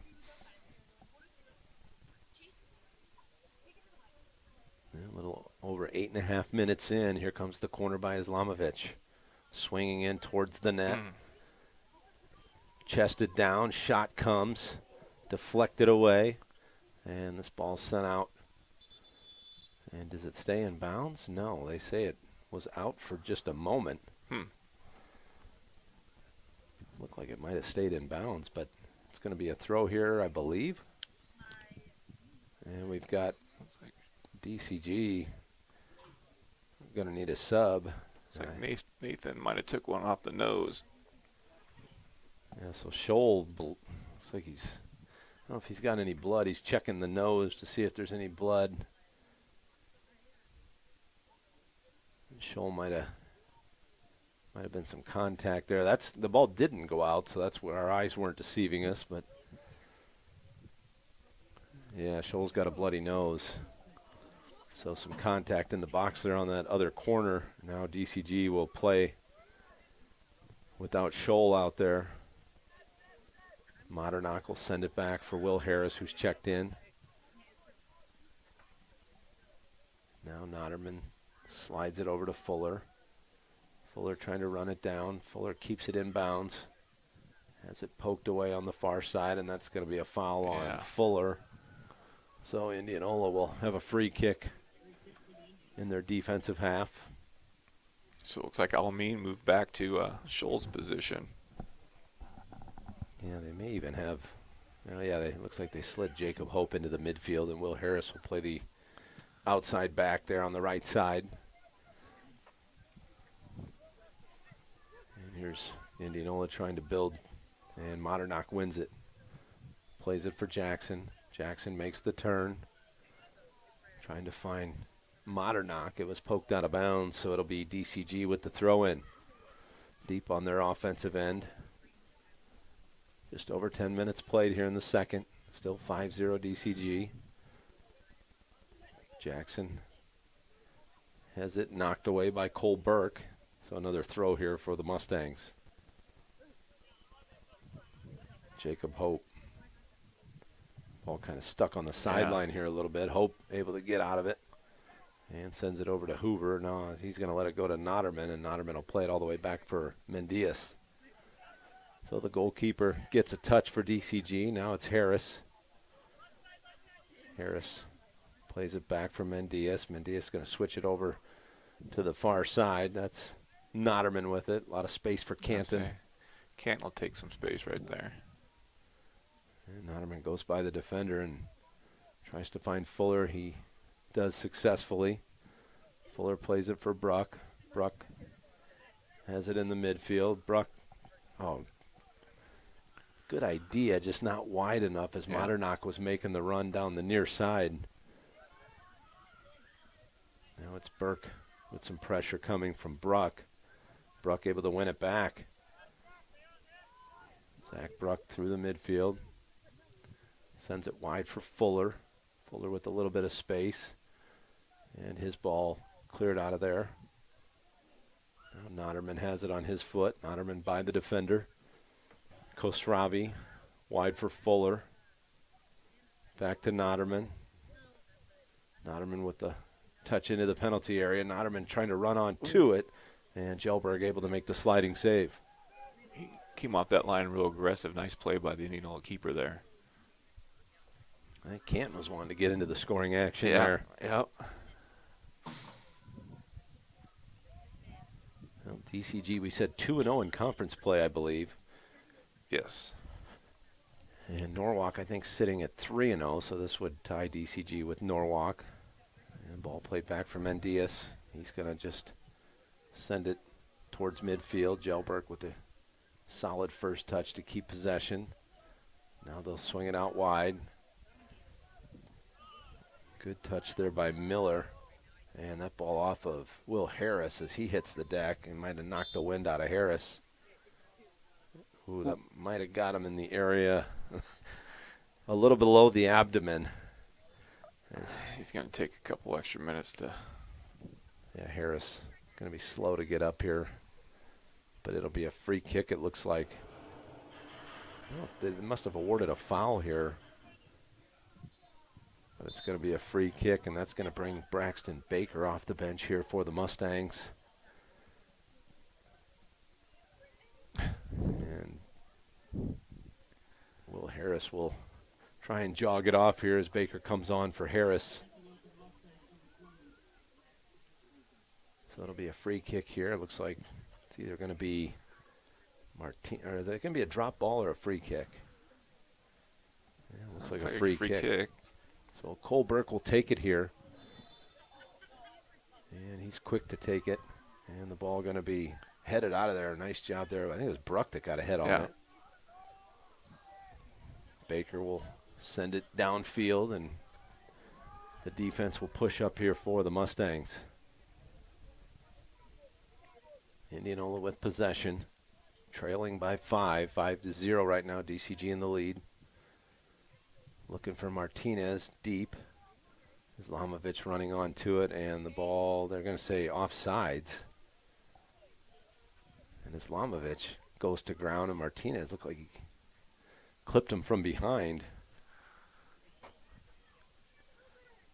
A little over 8.5 minutes in. Here comes the corner by Islamovich. Swinging in towards the net. Chested down, shot comes. Deflected away. And this ball's sent out. And does it stay in bounds? No, they say it was out for just a moment. Looked like it might have stayed in bounds, but it's going to be a throw here, I believe. And we've got DCG going to need a sub. It's like Nathan might have took one off the nose. Yeah, so Scholl looks like he's, I don't know if he's got any blood. He's checking the nose to see if there's any blood. Scholl might have been some contact there. The ball didn't go out, so that's where our eyes weren't deceiving us. But yeah, Scholl's got a bloody nose. So some contact in the box there on that other corner. Now DCG will play without Scholl out there. Modernock will send it back for Will Harris, who's checked in. Now Noderman slides it over to Fuller. Fuller trying to run it down. Fuller keeps it in bounds. Has it poked away on the far side, and that's going to be a foul on Fuller. So Indianola will have a free kick in their defensive half. So it looks like Almin moved back to Scholl's position. Yeah, they may even have. It looks like they slid Jacob Hope into the midfield, and Will Harris will play the outside back there on the right side. And here's Indianola trying to build, and Modernock wins it. Plays it for Jackson. Jackson makes the turn. Trying to find Modernock. It was poked out of bounds, so it'll be DCG with the throw-in. Deep on their offensive end. Just over 10 minutes played here in the second. Still 5-0 DCG. Jackson has it knocked away by Cole Burke. So another throw here for the Mustangs. Jacob Hope. Ball kind of stuck on the sideline here a little bit. Hope able to get out of it. And sends it over to Hoover. No, he's going to let it go to Noderman, and Noderman will play it all the way back for Mendias. So the goalkeeper gets a touch for DCG. Now it's Harris. Harris plays it back for Mendias. Mendias going to switch it over to the far side. That's Noderman with it. A lot of space for Canton. Canton will take some space right there. And Noderman goes by the defender and tries to find Fuller. He does successfully. Fuller plays it for Bruck. Bruck has it in the midfield. Bruck, good idea, just not wide enough as Modernock was making the run down the near side. Now it's Burke with some pressure coming from Bruck. Bruck able to win it back. Zach Bruck through the midfield. Sends it wide for Fuller. Fuller with a little bit of space. And his ball cleared out of there. Now Noderman has it on his foot. Noderman by the defender. Khosravi wide for Fuller. Back to Noderman. Noderman with the touch into the penalty area. Noderman trying to run on to it. And Jelberg able to make the sliding save. He came off that line real aggressive. Nice play by the Indianola keeper there. I think Canton was wanting to get into the scoring action there. Yep. Well, DCG, we said 2-0 in conference play, I believe. Yes. And Norwalk, I think, sitting at 3-0, so this would tie DCG with Norwalk. And ball played back from Mendias. He's going to just send it towards midfield. Jelberg with a solid first touch to keep possession. Now they'll swing it out wide. Good touch there by Miller. And that ball off of Will Harris as he hits the deck and might have knocked the wind out of Harris. Ooh, that might have got him in the area a little below the abdomen. He's going to take a couple extra minutes to. Yeah, Harris going to be slow to get up here. But it'll be a free kick, it looks like. I don't know if they must have awarded a foul here. But it's going to be a free kick, and that's going to bring Braxton Baker off the bench here for the Mustangs. And Will Harris will try and jog it off here as Baker comes on for Harris. So it'll be a free kick here. It looks like it's either going to be Martin, or is it going to be a drop ball or a free kick? Yeah, it looks like a free kick. So Cole Burke will take it here. And he's quick to take it. And the ball going to be headed out of there. Nice job there. I think it was Bruck that got a head on it. Baker will send it downfield, and the defense will push up here for the Mustangs. Indianola with possession. Trailing by 5-0 right now. DCG in the lead. Looking for Martinez deep. Islamovich running onto it, and the ball, they're going to say offsides. And Islamovich goes to ground, and Martinez looked like he clipped him from behind.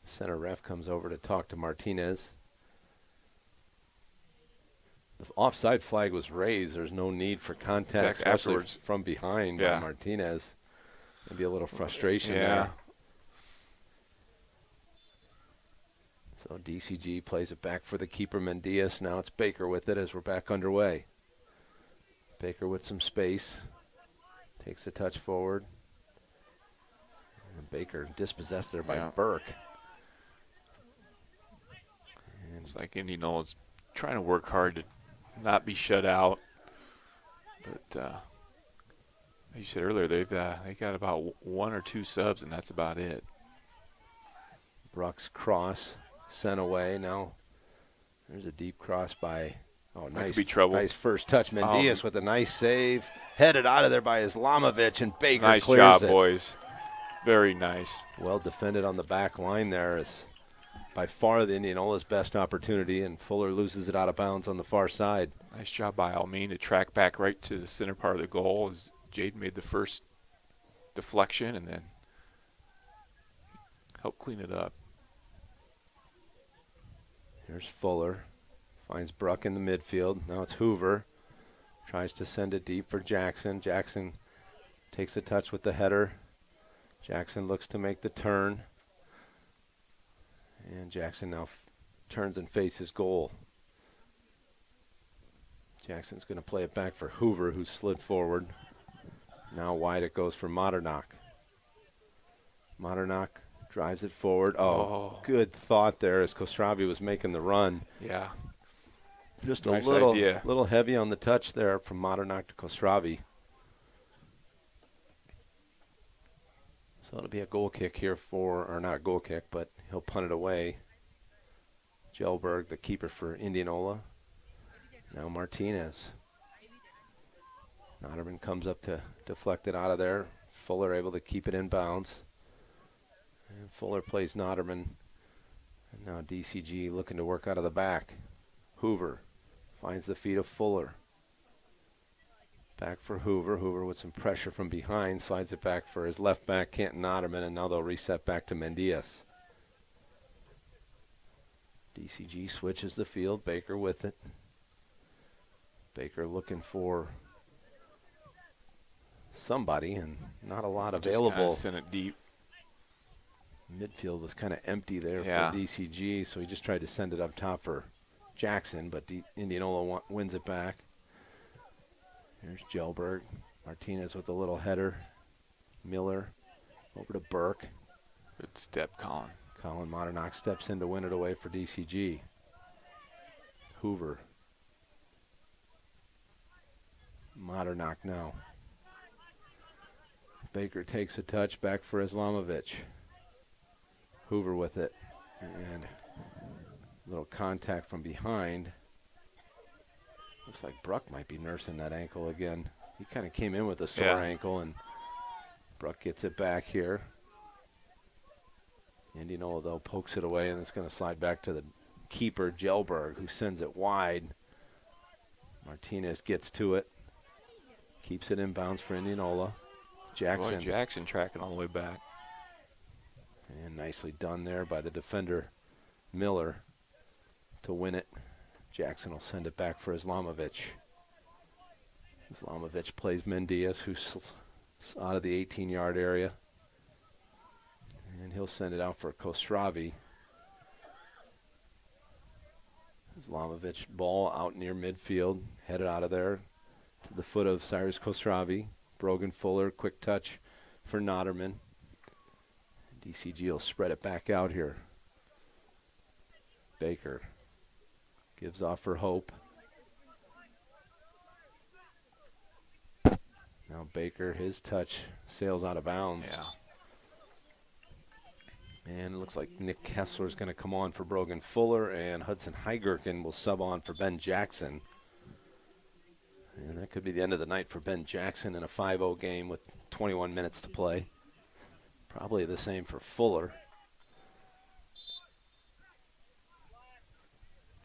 Center ref comes over to talk to Martinez. The offside flag was raised. There's no need for contact, especially afterwards from behind by Martinez. Maybe a little frustration there. So DCG plays it back for the keeper, Mendias. Now it's Baker with it as we're back underway. Baker with some space. Takes a touch forward. And Baker dispossessed there by Burke. And it's like Indianola's trying to work hard to not be shut out. But like you said earlier, they got about one or two subs, and that's about it. Bruck's cross sent away. Now there's a deep cross by, nice, could be trouble. Nice first touch. Mendias with a nice save. Headed out of there by Islamovich, and Baker nice clears job, it. boys. Very nice. Well defended on the back line there. Is by far the Indianola's best opportunity, and Fuller loses it out of bounds on the far side. Nice job by Almeen to track back right to the center part of the goal as Jade made the first deflection and then helped clean it up. Here's Fuller. Finds Bruck in the midfield. Now it's Hoover. Tries to send it deep for Jackson. Jackson takes a touch with the header. Jackson looks to make the turn. And Jackson now turns and faces goal. Jackson's going to play it back for Hoover, who slid forward. Now wide it goes for Modernock. Modernock drives it forward. Oh, good thought there as Kostravi was making the run. Yeah. Just nice a little, idea. Little heavy on the touch there from Modernock to Kostravi. So it'll be a goal kick here or not a goal kick, but he'll punt it away. Gelberg, the keeper for Indianola. Now Martinez. Noderman comes up to deflect it out of there. Fuller able to keep it in bounds. And Fuller plays Noderman. And now DCG looking to work out of the back. Hoover finds the feet of Fuller. Back for Hoover. Hoover with some pressure from behind. Slides it back for his left back, Canton Noderman. And now they'll reset back to Mendias. DCG switches the field. Baker with it. Baker looking for somebody, and not a lot available. Just sent it deep. Midfield was kind of empty there for DCG, so he just tried to send it up top for Jackson, but Indianola wins it back. Here's Gelberg. Martinez with a little header. Miller over to Burke. Good step, Colin. Colin Modernock steps in to win it away for DCG. Hoover. Modernock now. Baker takes a touch back for Islamovic. Hoover with it. And a little contact from behind. Looks like Bruck might be nursing that ankle again. He kind of came in with a sore ankle, and Bruck gets it back here. Indianola, though, pokes it away, and it's going to slide back to the keeper, Gelberg, who sends it wide. Martinez gets to it. Keeps it in bounds for Indianola. Jackson. Boy, Jackson tracking all the way back. And nicely done there by the defender, Miller, to win it. Jackson will send it back for Islamovic. Islamovic plays Mendias, who's out of the 18-yard area. And he'll send it out for Kostravi. Islamovic ball out near midfield, headed out of there to the foot of Cyrus Kostravi. Brogan Fuller, quick touch for Noderman. DCG will spread it back out here. Baker gives off for Hope. Now Baker, his touch sails out of bounds. Yeah. And it looks like Nick Kessler's going to come on for Brogan Fuller, and Hudson Heigerken will sub on for Ben Jackson. And that could be the end of the night for Ben Jackson in a 5-0 game with 21 minutes to play. Probably the same for Fuller.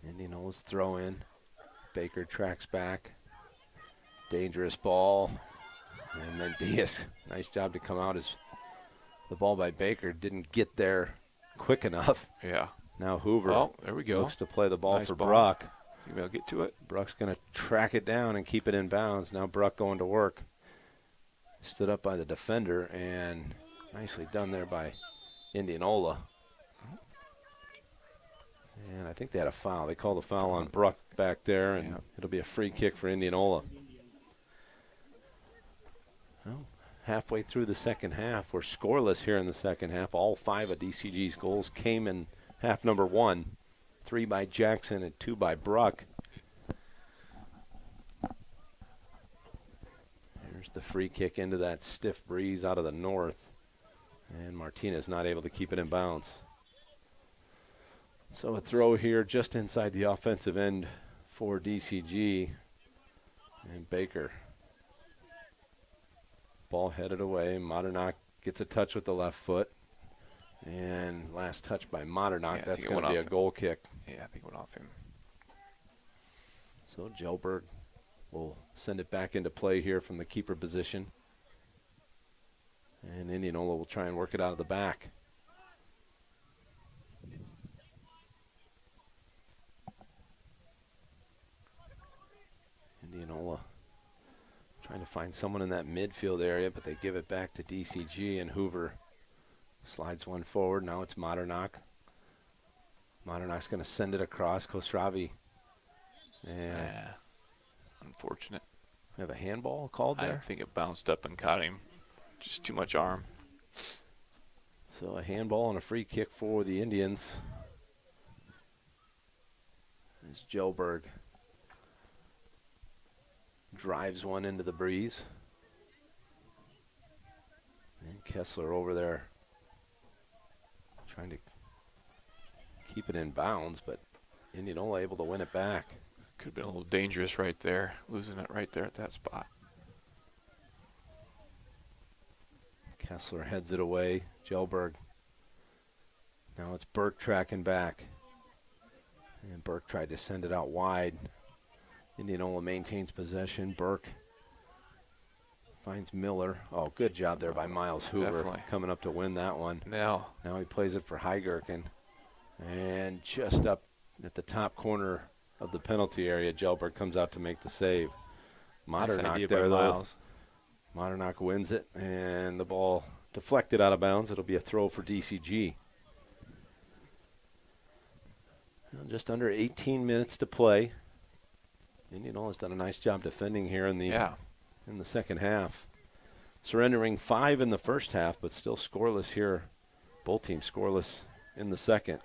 Indianola's throw in. Baker tracks back. Dangerous ball. And then Diaz, nice job to come out as the ball by Baker didn't get there quick enough. Yeah. Now Hoover there we go. looks to play the ball Nice for ball. Bruck. See if I'll get to it. Bruck's going to track it down and keep it in bounds. Now Bruck going to work. Stood up by the defender, and nicely done there by Indianola. And I think they had a foul. They called a foul on Bruck back there, and it'll be a free kick for Indianola. Well, halfway through the second half, we're scoreless here in the second half. All 5 of DCG's goals came in half number 1. 3 by Jackson and 2 by Bruck. Here's the free kick into that stiff breeze out of the north. And Martinez not able to keep it in bounds. So a throw here just inside the offensive end for DCG. And Baker. Ball headed away. Modernock gets a touch with the left foot. And last touch by Modernock. That's going to be a goal kick. Yeah, I think it went off him. So Gelberg will send it back into play here from the keeper position. And Indianola will try and work it out of the back. Indianola trying to find someone in that midfield area, but they give it back to DCG, and Hoover slides one forward. Now it's Modernock. Modernock's going to send it across. Kostravi. And Unfortunate. We have a handball called there. I think it bounced up and caught him. Just too much arm. So a handball and a free kick for the Indians. As Gelberg drives one into the breeze. And Kessler over there trying to keep it in bounds, but Indianola able to win it back. Could have been a little dangerous right there, losing it right there at that spot. Kessler heads it away. Gelberg. Now it's Burke tracking back. And Burke tried to send it out wide. Indianola maintains possession. Burke finds Miller. Oh, good job there by Miles Hoover. Definitely. Coming up to win that one. Now He plays it for Heigerken. And just up at the top corner of the penalty area, Gelberg comes out to make the save. Modernock there, though. Modernock wins it, and the ball deflected out of bounds. It'll be a throw for DCG. Just under 18 minutes to play. Indianola's done a nice job defending here in the second half. Surrendering 5 in the first half, but still scoreless here. Both teams scoreless in the second.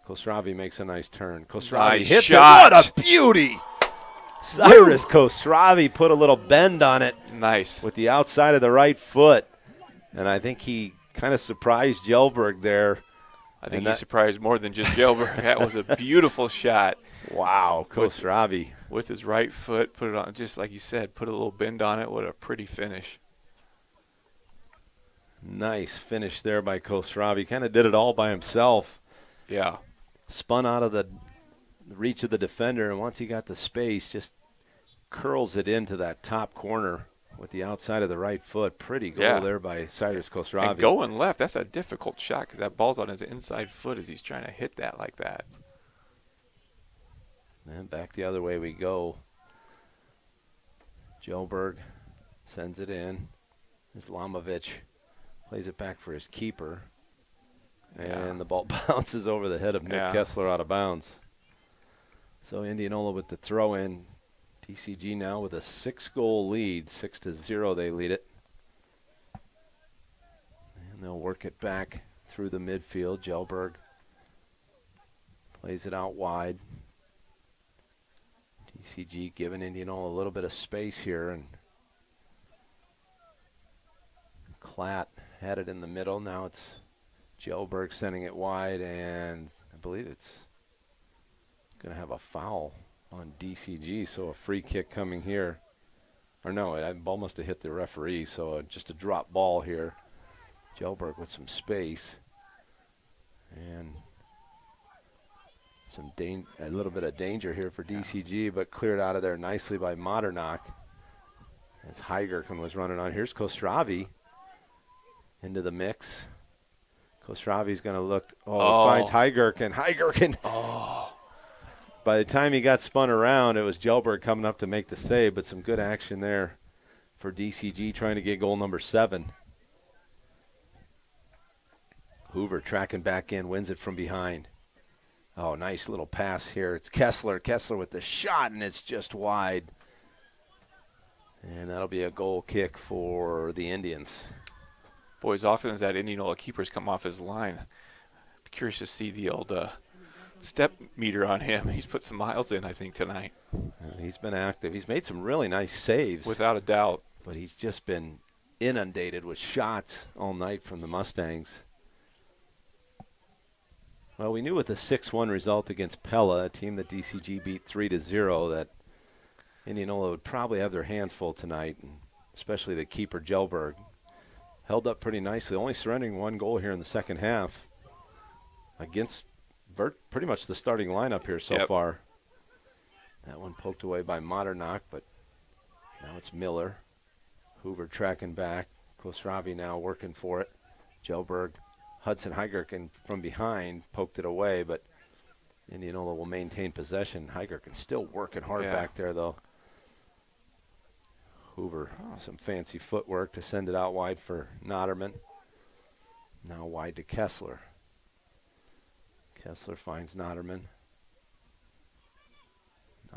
Khosravi makes a nice turn. Khosravi Nice hits shot. it. What a beauty! Cyrus Khosravi put a little bend on it. nice. With the outside of the right foot. And I think he kind of surprised Gelberg there. I think he surprised more than just Gelberg. That was a beautiful shot. Wow, Khosravi. With his right foot, put it on, just like you said, put a little bend on it. What a pretty finish. Nice finish there by Khosravi. Kind of did it all by himself. Yeah. Spun out of the reach of the defender, and once he got the space, just curls it into that top corner with the outside of the right foot. Pretty goal there by Cyrus Khosravi. And going left, that's a difficult shot because that ball's on his inside foot as he's trying to hit that like that. And back the other way we go. Gelberg sends it in. Islamovic plays it back for his keeper. And the ball bounces over the head of Nick Kessler out of bounds. So Indianola with the throw in. DCG now with a 6-goal lead. 6-0 they lead it. And they'll work it back through the midfield. Gelberg plays it out wide. DCG giving Indianola a little bit of space here. And Klatt had it in the middle. Now it's Gelberg sending it wide, and I believe it's going to have a foul on DCG, so a free kick coming here. Or no, that ball must have hit the referee, so just a drop ball here. Gelberg with some space. And a little bit of danger here for DCG, but cleared out of there nicely by Modernock as Heigerken was running on. Here's Khosravi into the mix. Khosravi's going to look. Finds Heigerken. Heigerken. By the time he got spun around, it was Gelberg coming up to make the save, but some good action there for DCG trying to get goal number 7. Hoover tracking back in, wins it from behind. Oh, nice little pass here. It's Kessler. Kessler with the shot, and it's just wide. And that'll be a goal kick for the Indians. Boy, as often as that Indianola keeper's come off his line, I'm curious to see the old step meter on him. He's put some miles in, I think, tonight. He's been active. He's made some really nice saves. Without a doubt. But he's just been inundated with shots all night from the Mustangs. Well, we knew with the 6-1 result against Pella, a team that DCG beat 3-0, that Indianola would probably have their hands full tonight, and especially the keeper, Gelberg. Held up pretty nicely, only surrendering 1 goal here in the second half against pretty much the starting lineup here so far. That one poked away by Modernock, but now it's Miller. Hoover tracking back. Khosravi now working for it. Gelberg, Hudson Heigerken from behind poked it away, but Indianola will maintain possession. Heigerken still working hard back there, though. Hoover, some fancy footwork to send it out wide for Noderman. Now wide to Kessler. Kessler finds Noderman.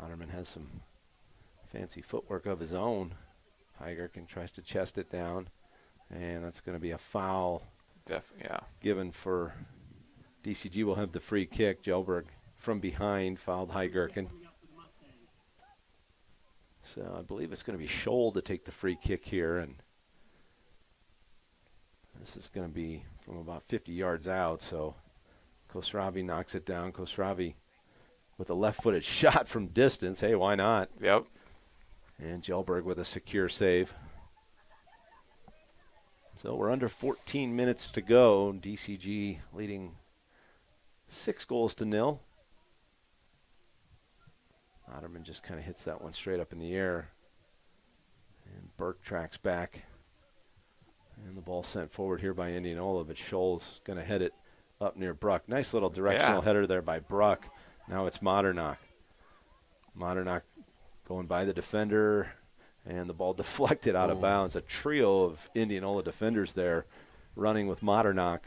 Noderman has some fancy footwork of his own. Heigerken tries to chest it down, and that's going to be a foul. Yeah. Given for DCG will have the free kick. Jelberg from behind fouled Heigerken. So I believe it's going to be Scholl to take the free kick here, and this is going to be from about 50 yards out. So Khosravi knocks it down. Khosravi with a left-footed shot from distance. Hey, why not? Yep. And Jelberg with a secure save. So we're under 14 minutes to go. DCG leading 6-0. Otterman just kind of hits that one straight up in the air. And Burke tracks back. And the ball sent forward here by Indianola, but Scholl's going to head it up near Bruck. Nice little directional header there by Bruck. Now it's Modernock. Modernock going by the defender, and the ball deflected out of bounds. A trio of Indianola defenders there running with Modernock.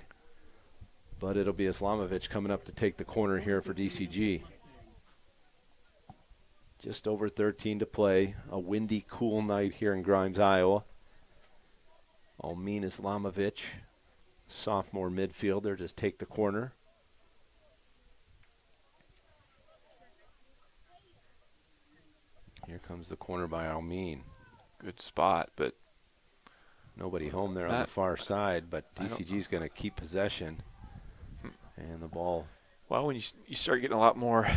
But it'll be Islamovic coming up to take the corner here for DCG. Just over 13 to play. A windy, cool night here in Grimes, Iowa. Almin Islamovic, sophomore midfielder, just take the corner. Here comes the corner by Almin. Good spot, but nobody home there on the far side, but DCG's going to keep possession. And the ball. Well, when you start getting a lot more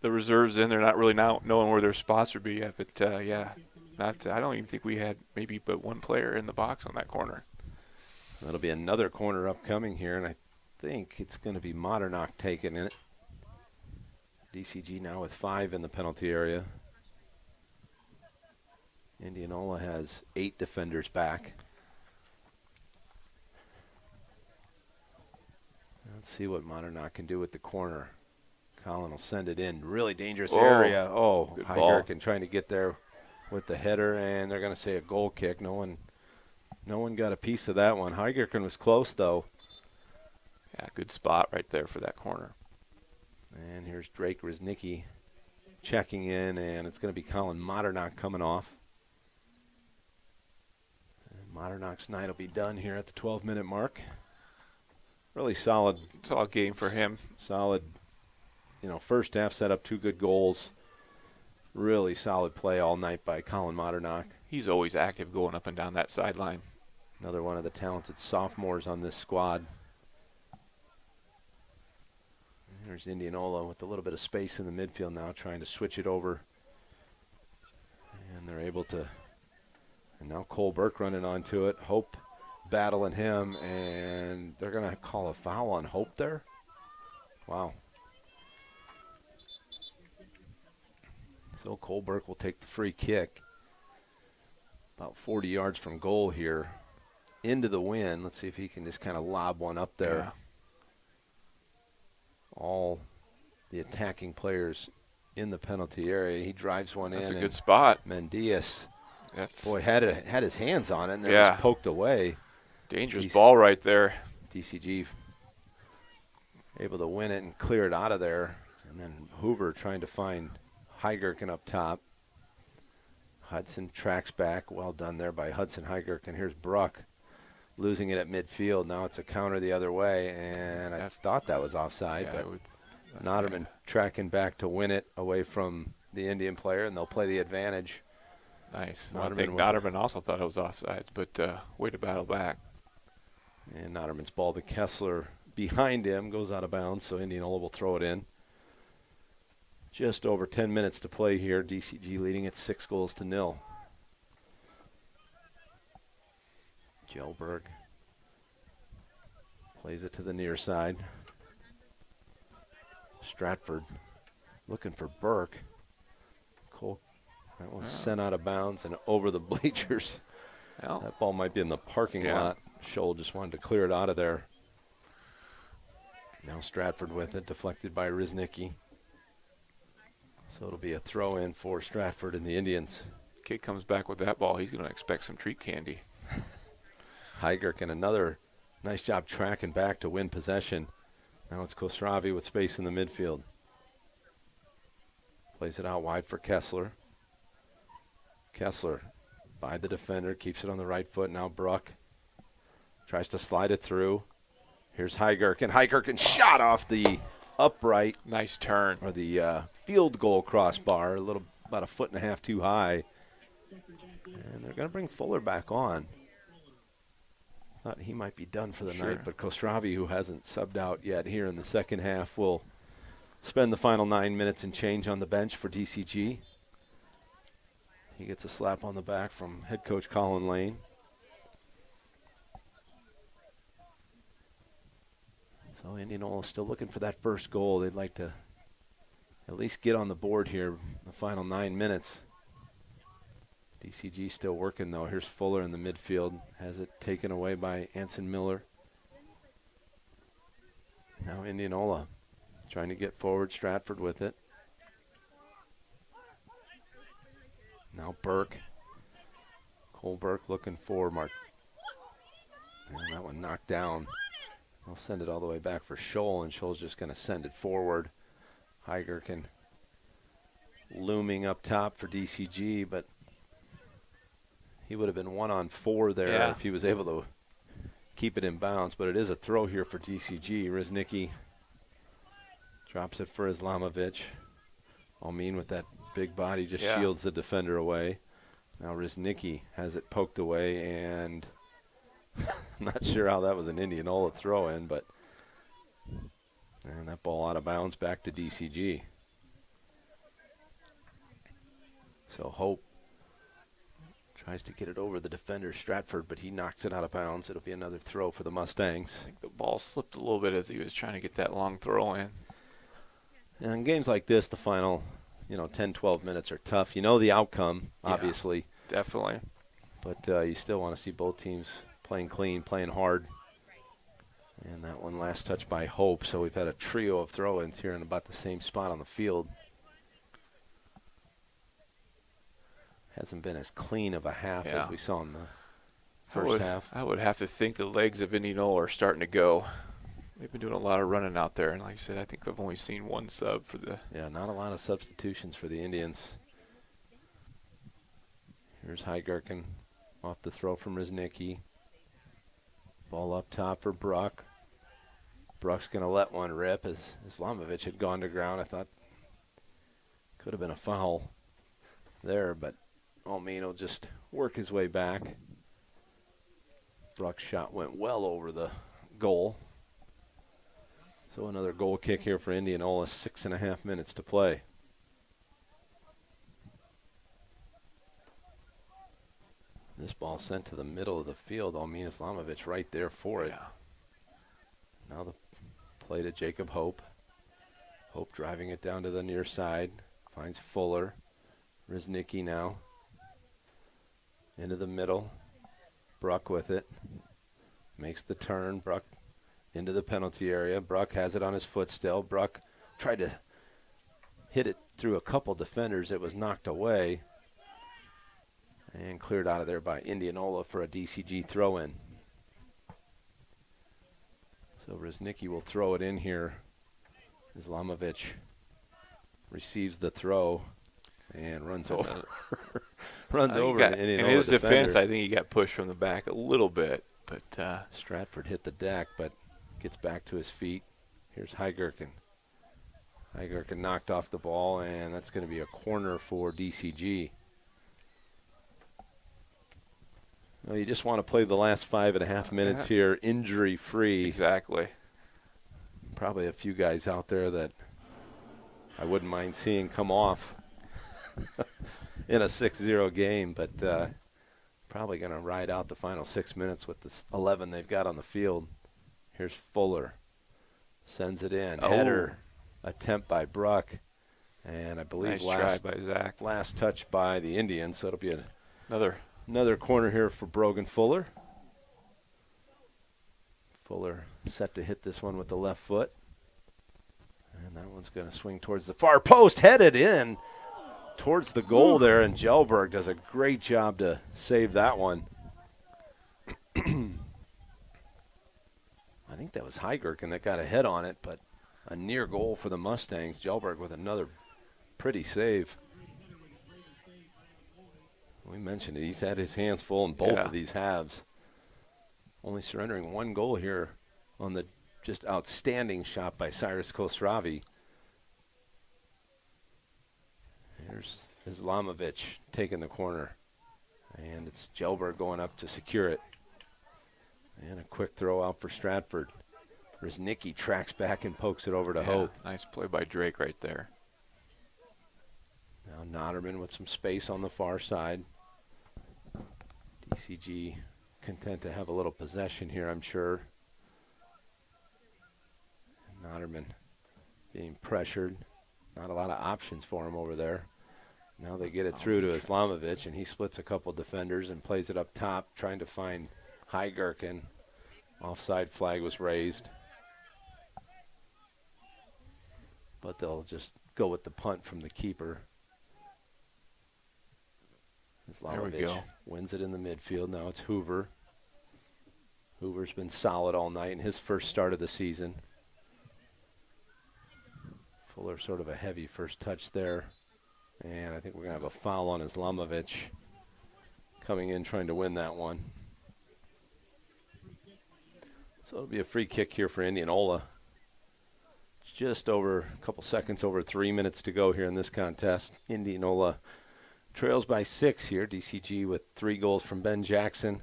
the reserves in, they're not really now knowing where their spots would be. But, I don't even think we had maybe but one player in the box on that corner. That'll be another corner upcoming here, and I think it's going to be Modernock taking it. DCG now with 5 in the penalty area. Indianola has 8 defenders back. Let's see what Modernock can do with the corner. Colin will send it in. Really dangerous area. Oh, Heigerken trying to get there with the header, and they're going to say a goal kick. No one got a piece of that one. Heigerken was close, though. Yeah, good spot right there for that corner. And here's Drake Reznicki checking in, and it's going to be Colin Modernock coming off. And Modernock's night will be done here at the 12-minute mark. Really solid game for him. Solid, first half set up 2 good goals. Really solid play all night by Colin Modernock. He's always active going up and down that sideline. Another one of the talented sophomores on this squad. And there's Indianola with a little bit of space in the midfield now, trying to switch it over. And they're able to. And now Cole Burke running onto it. Hope battling him, and they're going to call a foul on Hope there. Wow. So Cole Burke will take the free kick. About 40 yards from goal here. Into the wind. Let's see if he can just kind of lob one up there. Yeah. All the attacking players in the penalty area. He drives one in. That's a good spot. Mendias, That's had his hands on it, and then it was poked away. Dangerous ball right there. DCG able to win it and clear it out of there. And then Hoover trying to find Heigerken up top. Hudson tracks back. Well done there by Hudson Heigerken. Here's Bruck losing it at midfield. Now it's a counter the other way, and I thought that was offside. Yeah, but Notterman tracking back to win it away from the Indian player, and they'll play the advantage. Nice. I think Notterman also thought it was offside, but way to battle back. And Notterman's ball to Kessler behind him goes out of bounds, so Indianola will throw it in. Just over 10 minutes to play here. DCG leading at 6-0. Jelberg plays it to the near side. Stratford looking for Burke. Cole, that was sent out of bounds and over the bleachers. Well, that ball might be in the parking lot. Scholl just wanted to clear it out of there. Now Stratford with it, deflected by Reznicki. So it'll be a throw-in for Stratford and the Indians. Kid comes back with that ball, he's going to expect some treat candy. Heigerken, another nice job tracking back to win possession. Now it's Khosravi with space in the midfield. Plays it out wide for Kessler. Kessler by the defender, keeps it on the right foot. Now Bruck tries to slide it through. Here's Heigerken. Heigerken shot off the upright. Nice turn. Or the field goal crossbar, about a foot and a half too high. And they're going to bring Fuller back on. Thought he might be done for the night, but Kostravi, who hasn't subbed out yet here in the second half, will spend the final 9 minutes and change on the bench for DCG. He gets a slap on the back from head coach Colin Lane. So Indianola still looking for that first goal. They'd like to at least get on the board here the final 9 minutes. DCG still working, though. Here's Fuller in the midfield. Has it taken away by Anson Miller. Now Indianola trying to get forward. Stratford with it. Now Burke. Cole Burke looking for Mark. And that one knocked down. They'll send it all the way back for Scholl, and Scholl's just going to send it forward. Heigerken looming up top for DCG, but he would have been 1-on-4 there if he was able to keep it in bounds. But it is a throw here for DCG. Riznicki drops it for Islamovic. Almin with that big body just shields the defender away. Now Riznicki has it poked away, and I'm not sure how that was an Indianola throw-in, but and that ball out of bounds back to DCG. So Hope tries to get it over the defender, Stratford, but he knocks it out of bounds. It'll be another throw for the Mustangs. I think the ball slipped a little bit as he was trying to get that long throw in. And in games like this, the final, 10, 12 minutes are tough. You know the outcome, obviously. Definitely. But you still want to see both teams playing clean, playing hard. And that one last touch by Hope. So we've had a trio of throw-ins here in about the same spot on the field. Hasn't been as clean of a half as we saw in the first half. I would have to think the legs of Indianola are starting to go. They've been doing a lot of running out there. And like I said, I think I've only seen one sub for the... Yeah, not a lot of substitutions for the Indians. Here's Heigerken off the throw from Riznicki. Ball up top for Bruck. Bruck's going to let one rip as Islamovic had gone to ground. I thought could have been a foul there, but Almin will just work his way back. Bruck's shot went well over the goal. So another goal kick here for Indianola, 6.5 minutes to play. This ball sent to the middle of the field. Almin Islamovic right there for it. Now the play to Jacob Hope. Hope driving it down to the near side. Finds Fuller. Riznicki now. Into the middle. Bruck with it. Makes the turn. Bruck into the penalty area. Bruck has it on his foot still. Bruck tried to hit it through a couple defenders. It was knocked away and cleared out of there by Indianola for a DCG throw-in. So Riznicki will throw it in here. Islamovic receives the throw and runs over. runs over. In his defense, I think he got pushed from the back a little bit. But Stratford hit the deck, but gets back to his feet. Here's Heigerken. Heigerken knocked off the ball, and that's going to be a corner for DCG. Well, you just want to play the last 5.5 minutes here injury-free. Exactly. Probably a few guys out there that I wouldn't mind seeing come off in a 6-0 game, but probably going to ride out the final 6 minutes with the 11 they've got on the field. Here's Fuller. Sends it in. Header attempt by Bruck. And I believe nice try by Zach. Last touch by the Indians, so it'll be another corner here for Brogan Fuller. Fuller set to hit this one with the left foot. And that one's going to swing towards the far post, headed in towards the goal there, and Gelberg does a great job to save that one. I think that was Heigerken that got a head on it, but a near goal for the Mustangs. Gelberg with another pretty save. We mentioned it. He's had his hands full in both of these halves. Only surrendering 1 goal here on the just outstanding shot by Cyrus Kostravi. Here's Islamovic taking the corner. And it's Jelberg going up to secure it. And a quick throw out for Stratford. Riznicki tracks back and pokes it over to Hope. Nice play by Drake right there. Now Notterman with some space on the far side. DCG content to have a little possession here, I'm sure. Notterman being pressured. Not a lot of options for him over there. Now they get it through to Islamovic, and he splits a couple defenders and plays it up top, trying to find Heigerken. Offside flag was raised. But they'll just go with the punt from the keeper. Islamovic wins it in the midfield. Now it's Hoover. Hoover's been solid all night in his first start of the season. Fuller sort of a heavy first touch there. And I think we're going to have a foul on Islamovic coming in trying to win that one. So it'll be a free kick here for Indianola. Just over a couple seconds, over 3 minutes to go here in this contest. Indianola trails by 6 here. DCG with 3 goals from Ben Jackson,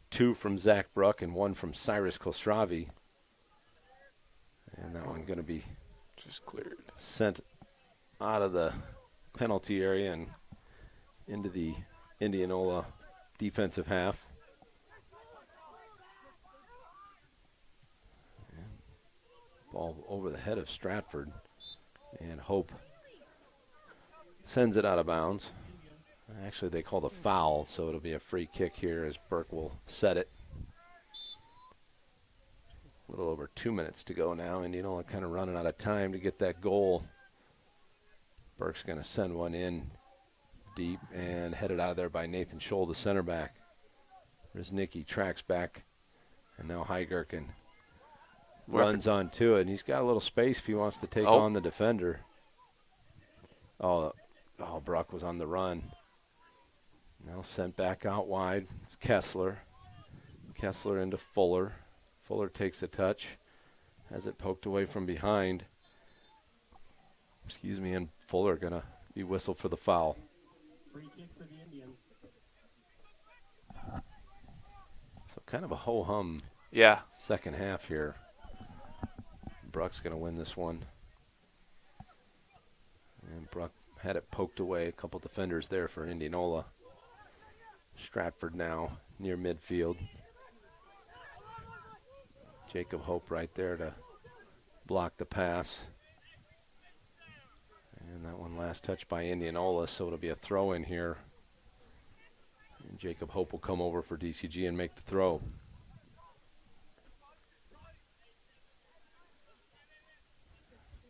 2 from Zach Bruck, and 1 from Cyrus Kostravi. And that one going to be just cleared, sent out of the penalty area and into the Indianola defensive half. Ball over the head of Stratford, and Hope sends it out of bounds. Actually, they called a foul, so it'll be a free kick here as Burke will set it. A little over 2 minutes to go now. Indianola kind of running out of time to get that goal. Burke's going to send one in deep and headed out of there by Nathan Scholl, the center back. Riznicki tracks back, and now Heigerken runs onto it, and he's got a little space if he wants to take on the defender. Oh, Bruck was on the run. Now sent back out wide. It's Kessler. Kessler into Fuller. Fuller takes a touch, has it poked away from behind. Excuse me, and Fuller going to be whistled for the foul. Free kick for the Indians. So kind of a ho-hum second half here. Bruck's going to win this one. And Bruck had it poked away. A couple defenders there for Indianola. Stratford now near midfield. Jacob Hope right there to block the pass. And that one last touch by Indianola, so it'll be a throw in here. And Jacob Hope will come over for DCG and make the throw.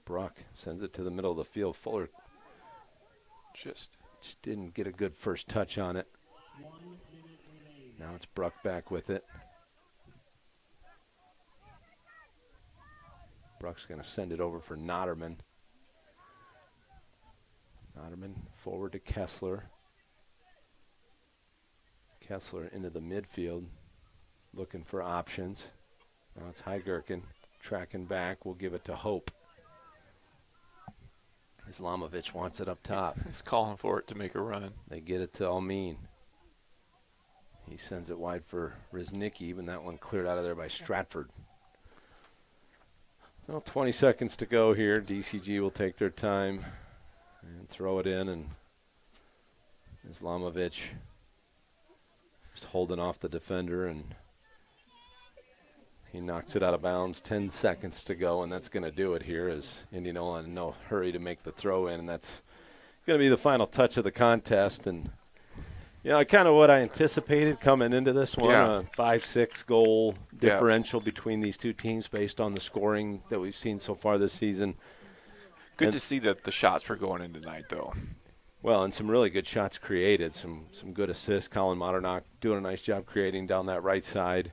Bruck sends it to the middle of the field. Fuller just didn't get a good first touch on it. Now it's Bruck back with it. Bruck's going to send it over for Notterman. Notterman forward to Kessler. Kessler into the midfield, looking for options. Now it's Heigerken tracking back. We'll give it to Hope. Islamovic wants it up top. He's calling for it to make a run. They get it to Almin. He sends it wide for Riznicki, even that one cleared out of there by Stratford. Well, 20 seconds to go here. DCG will take their time and throw it in, and Islamovic just holding off the defender, and he knocks it out of bounds. 10 seconds to go, and that's going to do it here as Indianola in no hurry to make the throw in, and that's going to be the final touch of the contest. And, you know, kind of what I anticipated coming into this one, a 5-6 goal differential between these two teams based on the scoring that we've seen so far this season. Good to see that the shots were going in tonight, though. Well, and some really good shots created, some good assists. Colin Modernock doing a nice job creating down that right side.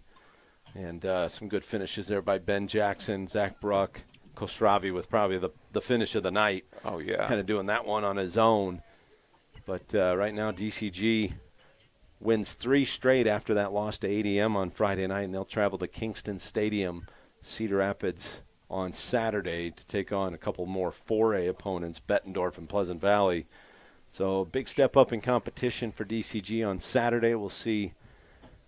And some good finishes there by Ben Jackson, Zach Bruck, Kostravi with probably the finish of the night. Oh, yeah. Kind of doing that one on his own. But right now, DCG wins 3 straight after that loss to ADM on Friday night, and they'll travel to Kingston Stadium, Cedar Rapids, on Saturday to take on a couple more 4A opponents, Bettendorf and Pleasant Valley. So big step up in competition for DCG on Saturday. We'll see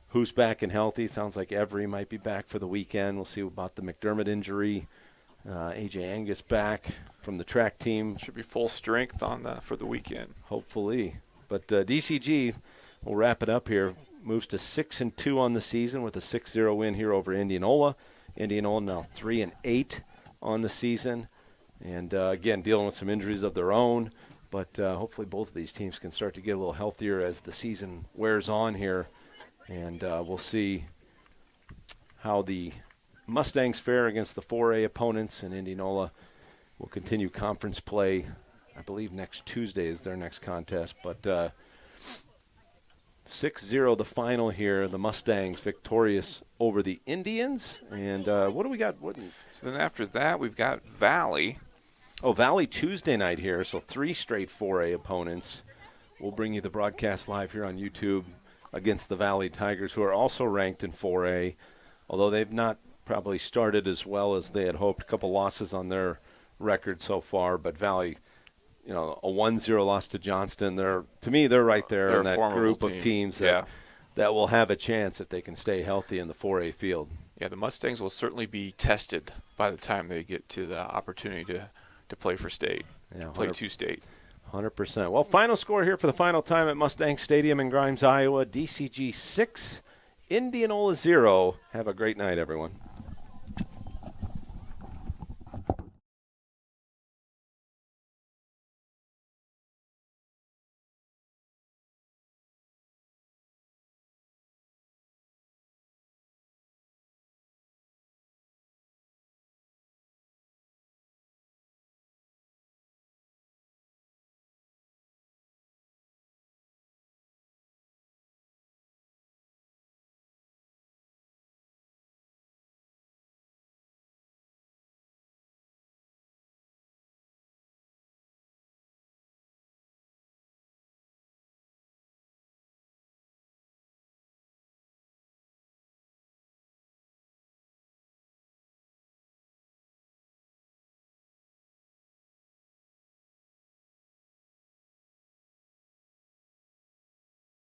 who's back and healthy. Sounds like Every might be back for the weekend. We'll see about the McDermott injury. AJ Angus back from the track team. Should be full strength on for the weekend. Hopefully. But DCG, we'll wrap it up here, moves to 6-2 on the season with a 6-0 win here over Indianola. Indianola now 3-8 on the season. And, again, dealing with some injuries of their own. But hopefully both of these teams can start to get a little healthier as the season wears on here. And we'll see how the Mustangs fare against the 4A opponents. And Indianola will continue conference play. I believe next Tuesday is their next contest. But 6-0 the final here. The Mustangs victorious over the Indians. And what do we got? So then after that, we've got Valley. Oh, Valley Tuesday night here, so 3 straight 4A opponents. We'll bring you the broadcast live here on YouTube against the Valley Tigers, who are also ranked in 4A, although they've not probably started as well as they had hoped. A couple losses on their record so far, but Valley, a 1-0 loss to Johnston. To me, they're right there in that group of teams that will have a chance if they can stay healthy in the 4A field. Yeah, the Mustangs will certainly be tested by the time they get to the opportunity to play for state, play 2 state. 100%. Well, final score here for the final time at Mustang Stadium in Grimes, Iowa. DCG 6, Indianola 0. Have a great night, everyone.